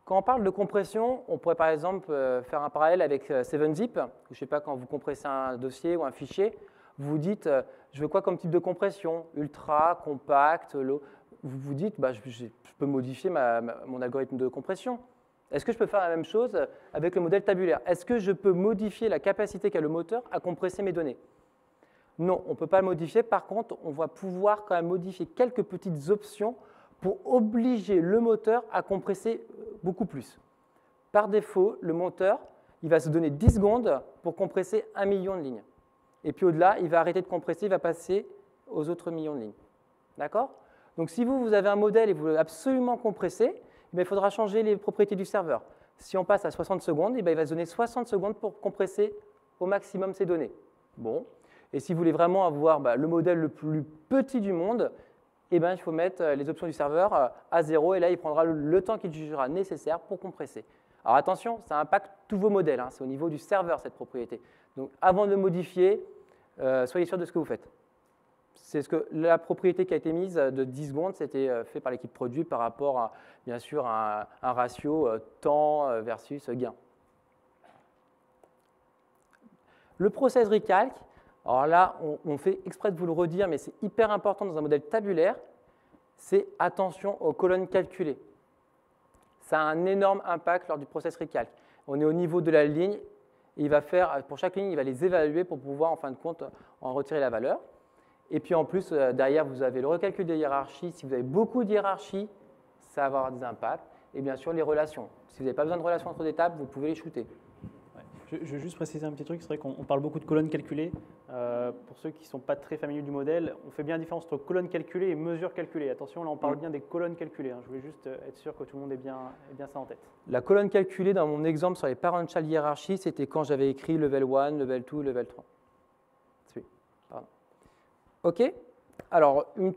quand on parle de compression, on pourrait par exemple faire un parallèle avec 7-Zip. Je ne sais pas, quand vous compressez un dossier ou un fichier, vous vous dites, je veux quoi comme type de compression? Ultra, compact, low. Vous vous dites, bah, je peux modifier mon algorithme de compression. Est-ce que je peux faire la même chose avec le modèle tabulaire? Est-ce que je peux modifier la capacité qu'a le moteur à compresser mes données? Non, on ne peut pas le modifier. Par contre, on va pouvoir quand même modifier quelques petites options pour obliger le moteur à compresser beaucoup plus. Par défaut, le moteur, il va se donner 10 secondes pour compresser 1 million de lignes. Et puis au-delà, il va arrêter de compresser, il va passer aux autres millions de lignes. D'accord? Donc si vous avez un modèle et vous voulez absolument compresser, il faudra changer les propriétés du serveur. Si on passe à 60 secondes, il va se donner 60 secondes pour compresser au maximum ces données. Bon. Et si vous voulez vraiment avoir le modèle le plus petit du monde, il faut mettre les options du serveur à 0, et là, il prendra le temps qu'il jugera nécessaire pour compresser. Alors attention, ça impacte tous vos modèles, hein, c'est au niveau du serveur, cette propriété. Donc avant de le modifier, soyez sûr de ce que vous faites. C'est la propriété qui a été mise de 10 secondes, c'était fait par l'équipe produit par rapport à, bien sûr, un ratio temps versus gain. Le process recalc, alors là, on fait exprès de vous le redire, mais c'est hyper important dans un modèle tabulaire, c'est attention aux colonnes calculées. Ça a un énorme impact lors du process recalc. On est au niveau de la ligne, et il va faire, pour chaque ligne, il va les évaluer pour pouvoir, en fin de compte, en retirer la valeur. Et puis en plus, derrière, vous avez le recalcul des hiérarchies. Si vous avez beaucoup de hiérarchies, ça va avoir des impacts. Et bien sûr, les relations. Si vous n'avez pas besoin de relations entre des tables, vous pouvez les shooter. Je veux juste préciser un petit truc, c'est vrai qu'on parle beaucoup de colonnes calculées. Pour ceux qui ne sont pas très familiers du modèle, on fait bien la différence entre colonnes calculées et mesures calculées. Attention, là on parle bien des colonnes calculées. Hein. Je voulais juste être sûr que tout le monde ait bien ça en tête. La colonne calculée, dans mon exemple sur les parental hiérarchies, c'était quand j'avais écrit level 1, level 2, level 3. Pardon. OK. Alors, une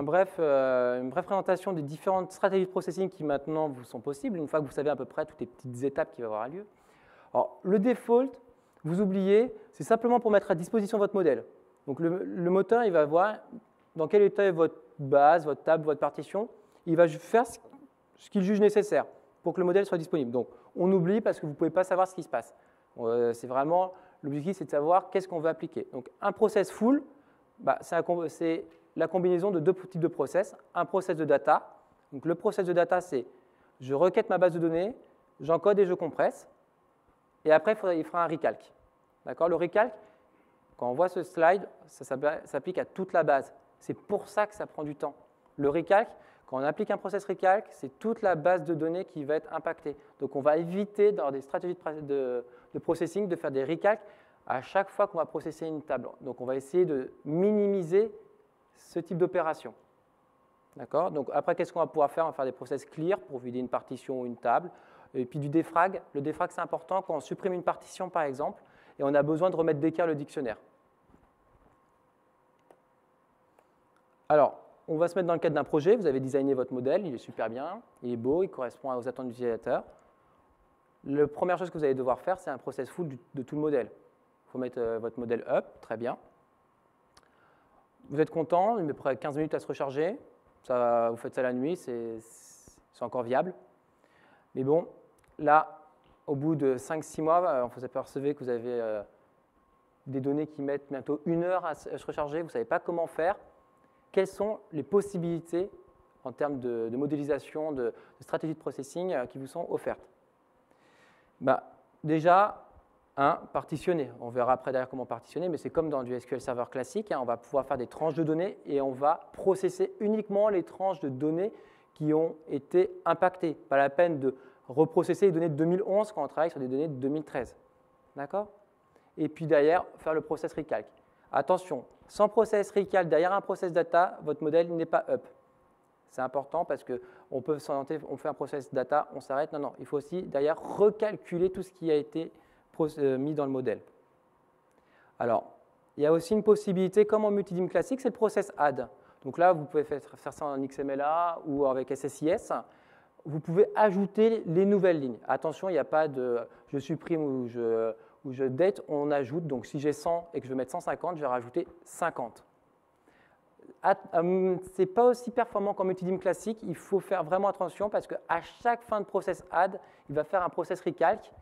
brève présentation des différentes stratégies de processing qui maintenant vous sont possibles, une fois que vous savez à peu près toutes les petites étapes qui vont avoir lieu. Alors, le default, vous oubliez, c'est simplement pour mettre à disposition votre modèle. Donc, le moteur, il va voir dans quel état est votre base, votre table, votre partition. Il va faire ce qu'il juge nécessaire pour que le modèle soit disponible. Donc, on oublie parce que vous ne pouvez pas savoir ce qui se passe. C'est vraiment, l'objectif, c'est de savoir qu'est-ce qu'on veut appliquer. Donc, un process full, c'est la combinaison de deux types de process. Un process de data. Donc, le process de data, c'est je requête ma base de données, j'encode et je compresse. Et après, il fera un recalc. D'accord? Le recalc, quand on voit ce slide, ça s'applique à toute la base. C'est pour ça que ça prend du temps. Le recalc, quand on applique un process recalc, c'est toute la base de données qui va être impactée. Donc, on va éviter, dans des stratégies de processing, de faire des recalcs à chaque fois qu'on va processer une table. Donc, on va essayer de minimiser ce type d'opération. D'accord? Donc, après, qu'est-ce qu'on va pouvoir faire? On va faire des process clear pour vider une partition ou une table. Et puis du défrag. Le défrag, c'est important quand on supprime une partition, par exemple, et on a besoin de remettre d'écart le dictionnaire. Alors, on va se mettre dans le cadre d'un projet. Vous avez designé votre modèle, il est super bien, il est beau, il correspond aux attentes de l'utilisateur. La première chose que vous allez devoir faire, c'est un process full de tout le modèle. Il faut mettre votre modèle up, très bien. Vous êtes content, il met près de 15 minutes à se recharger. Ça, vous faites ça la nuit, c'est encore viable. Mais bon, là, au bout de 5-6 mois, vous apercevez que vous avez des données qui mettent bientôt 1 heure à se recharger. Vous ne savez pas comment faire. Quelles sont les possibilités en termes de modélisation, de stratégie de processing qui vous sont offertes? Déjà, partitionner. On verra après derrière comment partitionner, mais c'est comme dans du SQL Server classique. On va pouvoir faire des tranches de données et on va processer uniquement les tranches de données qui ont été impactées. Pas la peine de reprocesser les données de 2011 quand on travaille sur des données de 2013. D'accord? Et puis derrière, faire le process recalc. Attention, sans process recalc, derrière un process data, votre modèle n'est pas up. C'est important parce qu'on peut s'orienter, on fait un process data, on s'arrête. Non, il faut aussi derrière recalculer tout ce qui a été mis dans le modèle. Alors, il y a aussi une possibilité, comme en multidim classique, c'est le process add. Donc là, vous pouvez faire ça en XMLA ou avec SSIS. vous pouvez ajouter les nouvelles lignes. Attention, il n'y a pas de je supprime ou je date, on ajoute. Donc si j'ai 100 et que je veux mettre 150, je vais rajouter 50. Ce n'est pas aussi performant qu'en multidim classique, il faut faire vraiment attention parce qu'à chaque fin de process add, il va faire un process recalc.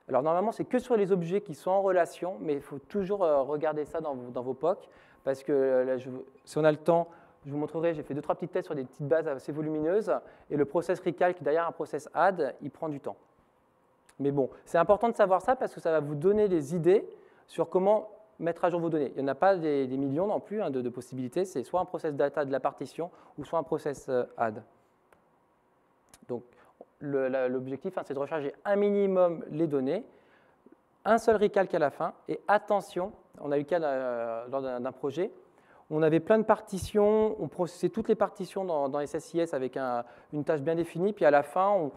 Alors normalement, c'est que sur les objets qui sont en relation, mais il faut toujours regarder ça dans vos POC parce que là, si on a le temps, je vous montrerai, j'ai fait 2-3 petits tests sur des petites bases assez volumineuses et le process recalc derrière un process add, il prend du temps. Mais bon, c'est important de savoir ça parce que ça va vous donner des idées sur comment mettre à jour vos données. Il n'y en a pas des millions non plus de possibilités, c'est soit un process data de la partition ou soit un process add. Donc l'objectif, c'est de recharger un minimum les données, un seul recalc à la fin, et attention, on a eu le cas lors d'un projet, on avait plein de partitions, on processait toutes les partitions dans SSIS avec une tâche bien définie, puis à la fin,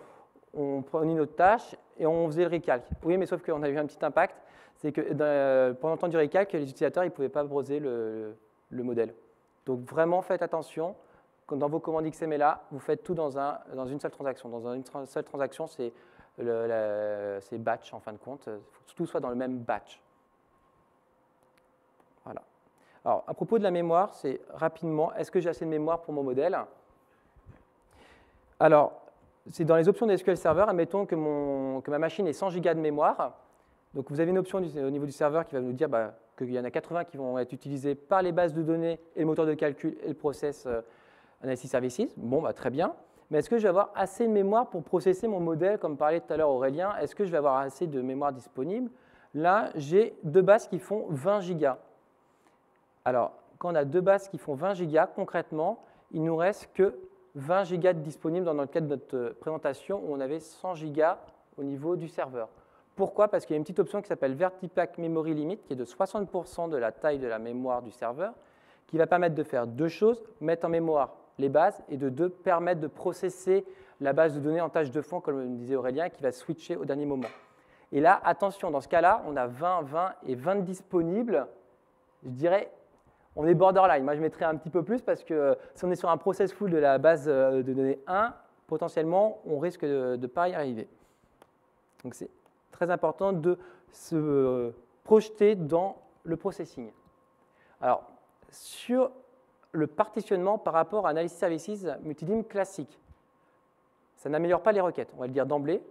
on prenait notre tâche et on faisait le recalc. Oui, mais sauf qu'on a eu un petit impact, c'est que pendant le temps du recalc, les utilisateurs ne pouvaient pas browser le modèle. Donc vraiment, faites attention. Dans vos commandes XML, vous faites tout dans une seule transaction. Dans une seule transaction, c'est batch en fin de compte. Il faut que tout soit dans le même batch. Voilà. Alors, à propos de la mémoire, c'est rapidement, est-ce que j'ai assez de mémoire pour mon modèle? Alors, c'est dans les options de SQL Server. Admettons que ma machine ait 100 Go de mémoire. Donc, vous avez une option au niveau du serveur qui va nous dire qu'il y en a 80 qui vont être utilisés par les bases de données et le moteur de calcul et le process Analysis Services. Bon, très bien. Mais est-ce que je vais avoir assez de mémoire pour processer mon modèle, comme parlait tout à l'heure Aurélien? Est-ce que je vais avoir assez de mémoire disponible? Là, j'ai deux bases qui font 20 Go. Alors, quand on a deux bases qui font 20 Go, concrètement, il ne nous reste que 20 Go disponibles dans le cadre de notre présentation où on avait 100 Go au niveau du serveur. Pourquoi? Parce qu'il y a une petite option qui s'appelle Vertipack Memory Limit, qui est de 60% de la taille de la mémoire du serveur, qui va permettre de faire deux choses, mettre en mémoire les bases, et de deux, permettre de processer la base de données en tâche de fond, comme le disait Aurélien, qui va switcher au dernier moment. Et là, attention, dans ce cas-là, on a 20, 20 et 20 disponibles. Je dirais, on est borderline. Moi, je mettrais un petit peu plus parce que si on est sur un process full de la base de données 1, potentiellement, on risque de ne pas y arriver. Donc, c'est très important de se projeter dans le processing. Alors, sur le partitionnement par rapport à Analysis Services multidim classique, ça n'améliore pas les requêtes, on va le dire d'emblée.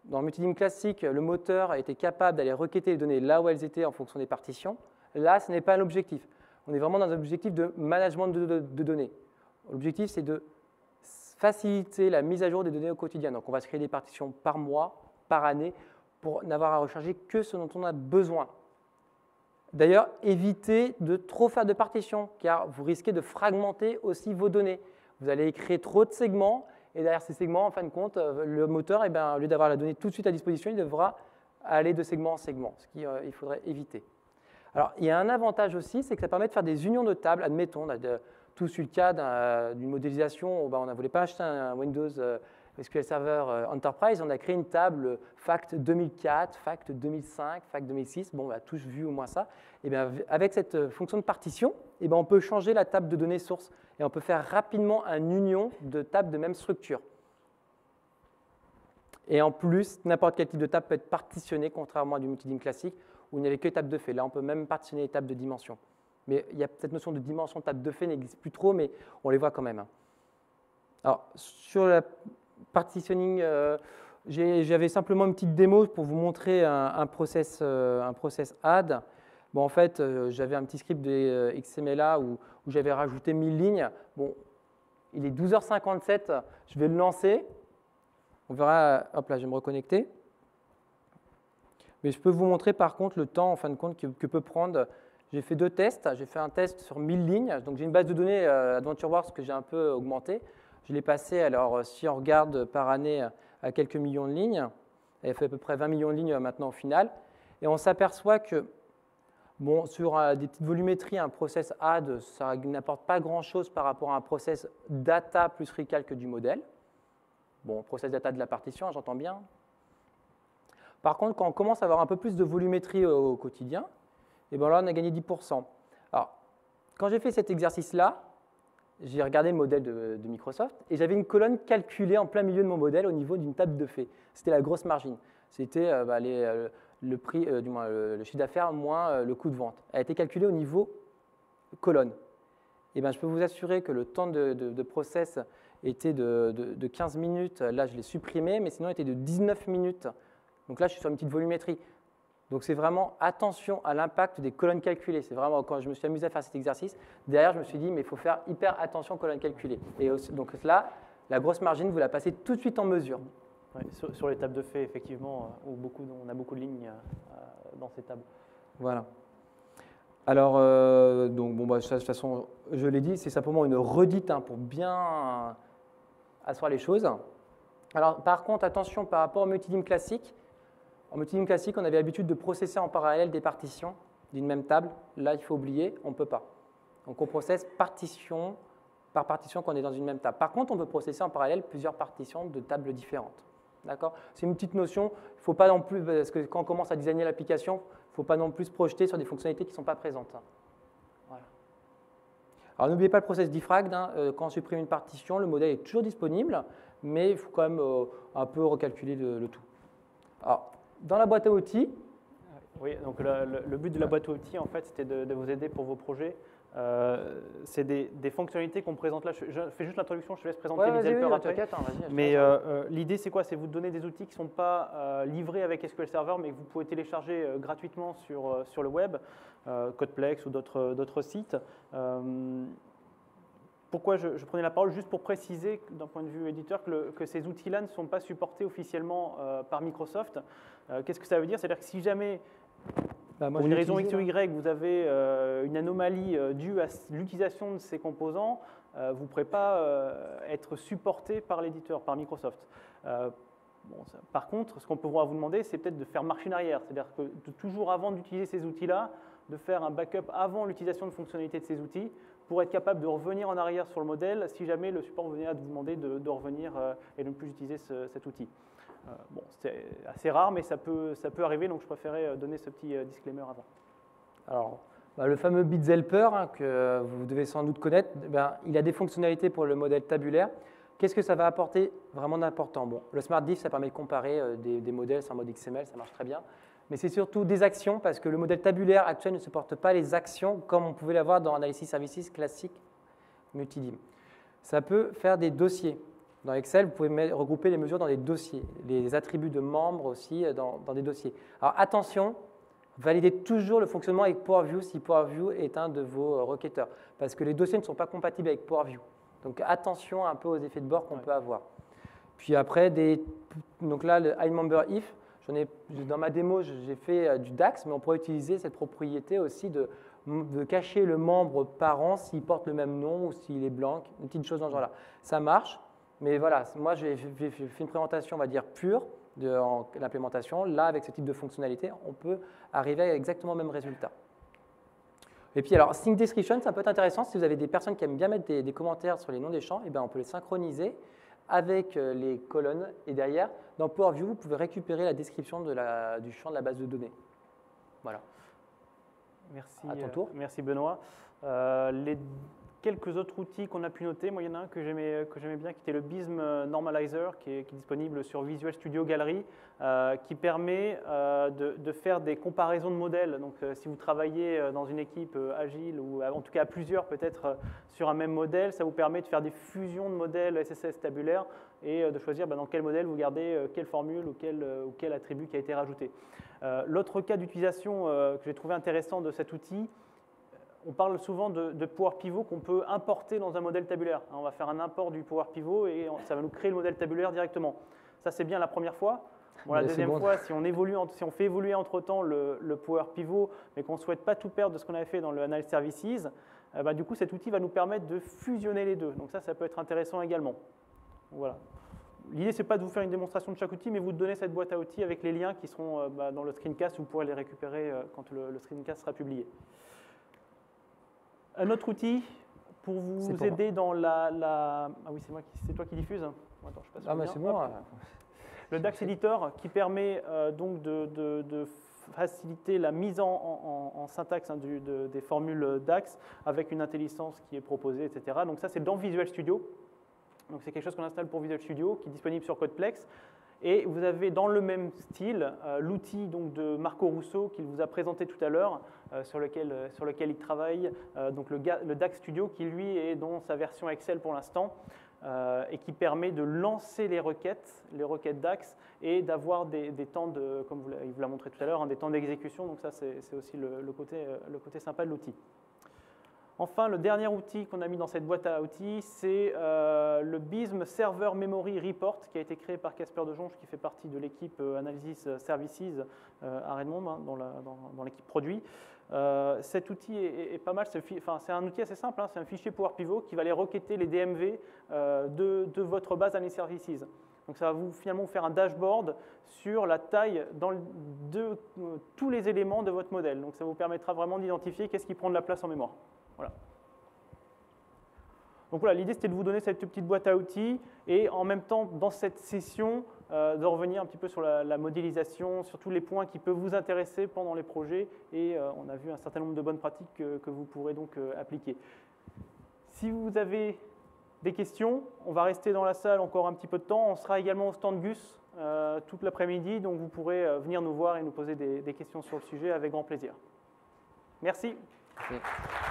Dans multidim classique, le moteur a été capable d'aller requêter les données là où elles étaient en fonction des partitions. Là, ce n'est pas l'objectif. On est vraiment dans un objectif de management de données. L'objectif, c'est de faciliter la mise à jour des données au quotidien. Donc, on va se créer des partitions par mois, par année, pour n'avoir à recharger que ce dont on a besoin. D'ailleurs, évitez de trop faire de partitions, car vous risquez de fragmenter aussi vos données. Vous allez créer trop de segments, et derrière ces segments, en fin de compte, le moteur, au lieu d'avoir la donnée tout de suite à disposition, il devra aller de segment en segment, ce qu'il faudrait éviter. Alors, il y a un avantage aussi, c'est que ça permet de faire des unions de tables. Admettons, on a tous eu le cas d'une modélisation où on ne voulait pas acheter un Windows SQL Server Enterprise, on a créé une table FACT 2004, FACT 2005, FACT 2006, bon, on a tous vu au moins ça. Et bien, avec cette fonction de partition, et bien, on peut changer la table de données source et on peut faire rapidement une union de tables de même structure. Et en plus, n'importe quel type de table peut être partitionné, contrairement à du multidim classique où il n'y avait que table de fait. Là, on peut même partitionner les tables de dimension. Mais il y a cette notion de dimension de table de fait n'existe plus trop, mais on les voit quand même. Alors, sur la partitioning, j'avais simplement une petite démo pour vous montrer un process add. Bon, en fait, j'avais un petit script de XML où j'avais rajouté 1000 lignes. Bon, il est 12h57, je vais le lancer. On verra, hop là, je vais me reconnecter. Mais je peux vous montrer par contre le temps en fin de compte que peut prendre. J'ai fait deux tests. J'ai fait un test sur 1000 lignes. Donc j'ai une base de données AdventureWorks que j'ai un peu augmentée. Je l'ai passée, alors si on regarde par année, à quelques millions de lignes. Elle fait à peu près 20 millions de lignes maintenant au final. Et on s'aperçoit que bon, sur des petites volumétries, un process add, ça n'apporte pas grand-chose par rapport à un process data plus recalc du modèle. Bon, process data de la partition, j'entends bien. Par contre, quand on commence à avoir un peu plus de volumétrie au quotidien, et bien là, on a gagné 10%. Alors, quand j'ai fait cet exercice-là, j'ai regardé le modèle de Microsoft et j'avais une colonne calculée en plein milieu de mon modèle au niveau d'une table de fait. C'était la grosse margine. C'était le prix, du moins le chiffre d'affaires moins le coût de vente. Elle a été calculée au niveau colonne. Et ben, je peux vous assurer que le temps de process était de 15 minutes. Là, je l'ai supprimé, mais sinon, il était de 19 minutes. Donc là, je suis sur une petite volumétrie. Donc, c'est vraiment attention à l'impact des colonnes calculées. C'est vraiment, quand je me suis amusé à faire cet exercice, derrière, je me suis dit, mais il faut faire hyper attention aux colonnes calculées. Et aussi, donc là, la grosse margine, vous la passez tout de suite en mesure. Ouais, sur les tables de fait, effectivement, où on a beaucoup de lignes dans ces tables. Voilà. Alors, donc, bon, de toute façon, je l'ai dit, c'est simplement une redite pour bien asseoir les choses. Alors, par contre, attention par rapport au multidim classique. En multidim classique, on avait l'habitude de processer en parallèle des partitions d'une même table. Là, il faut oublier, on ne peut pas. Donc, on processe partition par partition quand on est dans une même table. Par contre, on peut processer en parallèle plusieurs partitions de tables différentes. D'accord ? C'est une petite notion. Il ne faut pas non plus, parce que quand on commence à designer l'application, il ne faut pas non plus se projeter sur des fonctionnalités qui ne sont pas présentes. Voilà. Alors, n'oubliez pas le process diffrag. Quand on supprime une partition, le modèle est toujours disponible, mais il faut quand même un peu recalculer le tout. Alors, dans la boîte à outils. Oui, donc le but de la boîte à outils, en fait, c'était de vous aider pour vos projets. C'est des fonctionnalités qu'on présente là. Je fais juste l'introduction, je te laisse présenter les helpers après. Mais l'idée, c'est quoi? C'est vous donner des outils qui ne sont pas livrés avec SQL Server, mais que vous pouvez télécharger gratuitement sur le web, Codeplex ou d'autres sites. Pourquoi je prenais la parole? Juste pour préciser, d'un point de vue éditeur, que ces outils-là ne sont pas supportés officiellement par Microsoft. Qu'est-ce que ça veut dire? C'est-à-dire que si jamais, pour une raison X ou Y, vous avez une anomalie due à l'utilisation de ces composants, vous ne pourrez pas être supporté par l'éditeur, par Microsoft. Par contre, ce qu'on pourra vous demander, c'est peut-être de faire marche en arrière. C'est-à-dire que toujours avant d'utiliser ces outils-là, de faire un backup avant l'utilisation de fonctionnalités de ces outils, pour être capable de revenir en arrière sur le modèle si jamais le support venait à vous demander de revenir et de ne plus utiliser cet outil. Bon, c'est assez rare, mais ça peut arriver, donc je préférais donner ce petit disclaimer avant. Alors, le fameux BitsHelper que vous devez sans doute connaître, il a des fonctionnalités pour le modèle tabulaire. Qu'est-ce que ça va apporter vraiment d'important? Bon, le Smart Diff, ça permet de comparer des modèles, c'est un mode XML, ça marche très bien. Mais c'est surtout des actions, parce que le modèle tabulaire actuel ne supporte pas les actions comme on pouvait l'avoir dans Analysis Services classique multidim. Ça peut faire des dossiers. Dans Excel, vous pouvez regrouper les mesures dans des dossiers, les attributs de membres aussi dans des dossiers. Alors attention, validez toujours le fonctionnement avec PowerView si PowerView est un de vos requêteurs, parce que les dossiers ne sont pas compatibles avec PowerView. Donc attention un peu aux effets de bord qu'on peut avoir. Puis après, donc là, le IMemberIf, dans ma démo, j'ai fait du DAX, mais on pourrait utiliser cette propriété aussi de cacher le membre parent s'il porte le même nom ou s'il est blanc, une petite chose dans ce genre-là. Ça marche, mais voilà, moi j'ai fait une présentation, on va dire, pure de l'implémentation. Là, avec ce type de fonctionnalité, on peut arriver à exactement le même résultat. Et puis alors, Sync Description, ça peut être intéressant si vous avez des personnes qui aiment bien mettre des commentaires sur les noms des champs, et bien on peut les synchroniser avec les colonnes, et derrière, dans PowerView, vous pouvez récupérer la description du champ de la base de données. Voilà. Merci, à ton tour. Merci Benoît. Les quelques autres outils qu'on a pu noter, moi il y en a un que j'aimais bien, qui était le BISM Normalizer, qui est disponible sur Visual Studio Gallery, qui permet de faire des comparaisons de modèles. Donc si vous travaillez dans une équipe agile, ou en tout cas à plusieurs peut-être sur un même modèle, ça vous permet de faire des fusions de modèles SSS tabulaires et de choisir dans quel modèle vous gardez quelle formule ou quel attribut qui a été rajouté. L'autre cas d'utilisation que j'ai trouvé intéressant de cet outil, on parle souvent de Power Pivot qu'on peut importer dans un modèle tabulaire. On va faire un import du Power Pivot et ça va nous créer le modèle tabulaire directement. Ça, c'est bien la première fois. Bon, la deuxième fois, si on fait évoluer entre-temps le Power Pivot, mais qu'on ne souhaite pas tout perdre de ce qu'on avait fait dans le Analysis Services, du coup, cet outil va nous permettre de fusionner les deux. Donc ça peut être intéressant également. Voilà. L'idée, ce n'est pas de vous faire une démonstration de chaque outil, mais vous donner cette boîte à outils avec les liens qui seront dans le screencast. Vous pourrez les récupérer quand le screencast sera publié. Un autre outil pour vous aider dans Ah oui, c'est toi qui diffuse. Attends, je passe mais c'est bon. Le DAX Editor qui permet donc faciliter la mise en syntaxe des formules DAX avec une intelligence qui est proposée, etc. Donc ça, c'est dans Visual Studio. Donc c'est quelque chose qu'on installe pour Visual Studio, qui est disponible sur Codeplex. Et vous avez dans le même style l'outil de Marco Russo qu'il vous a présenté tout à l'heure, sur lequel il travaille, donc le DAX Studio, qui lui est dans sa version Excel pour l'instant, et qui permet de lancer les requêtes DAX, et d'avoir des temps comme il vous l'a montré tout à l'heure, des temps d'exécution. Donc ça, c'est aussi le côté sympa de l'outil. Enfin, le dernier outil qu'on a mis dans cette boîte à outils, c'est le BISM Server Memory Report, qui a été créé par Casper Dejonge, qui fait partie de l'équipe Analysis Services à Redmond, dans l'équipe produit. Cet outil est pas mal, c'est un outil assez simple, c'est un fichier Power Pivot qui va aller requêter les DMV de votre base Analysis Services. Donc ça va finalement vous faire un dashboard sur la taille de tous les éléments de votre modèle. Donc ça vous permettra vraiment d'identifier qu'est-ce qui prend de la place en mémoire. Voilà. Donc voilà, l'idée c'était de vous donner cette petite boîte à outils et en même temps, dans cette session, de revenir un petit peu sur la modélisation, sur tous les points qui peuvent vous intéresser pendant les projets, et on a vu un certain nombre de bonnes pratiques que vous pourrez donc appliquer. Si vous avez des questions, on va rester dans la salle encore un petit peu de temps. On sera également au stand Gus toute l'après-midi, donc vous pourrez venir nous voir et nous poser des questions sur le sujet avec grand plaisir. Merci. Merci.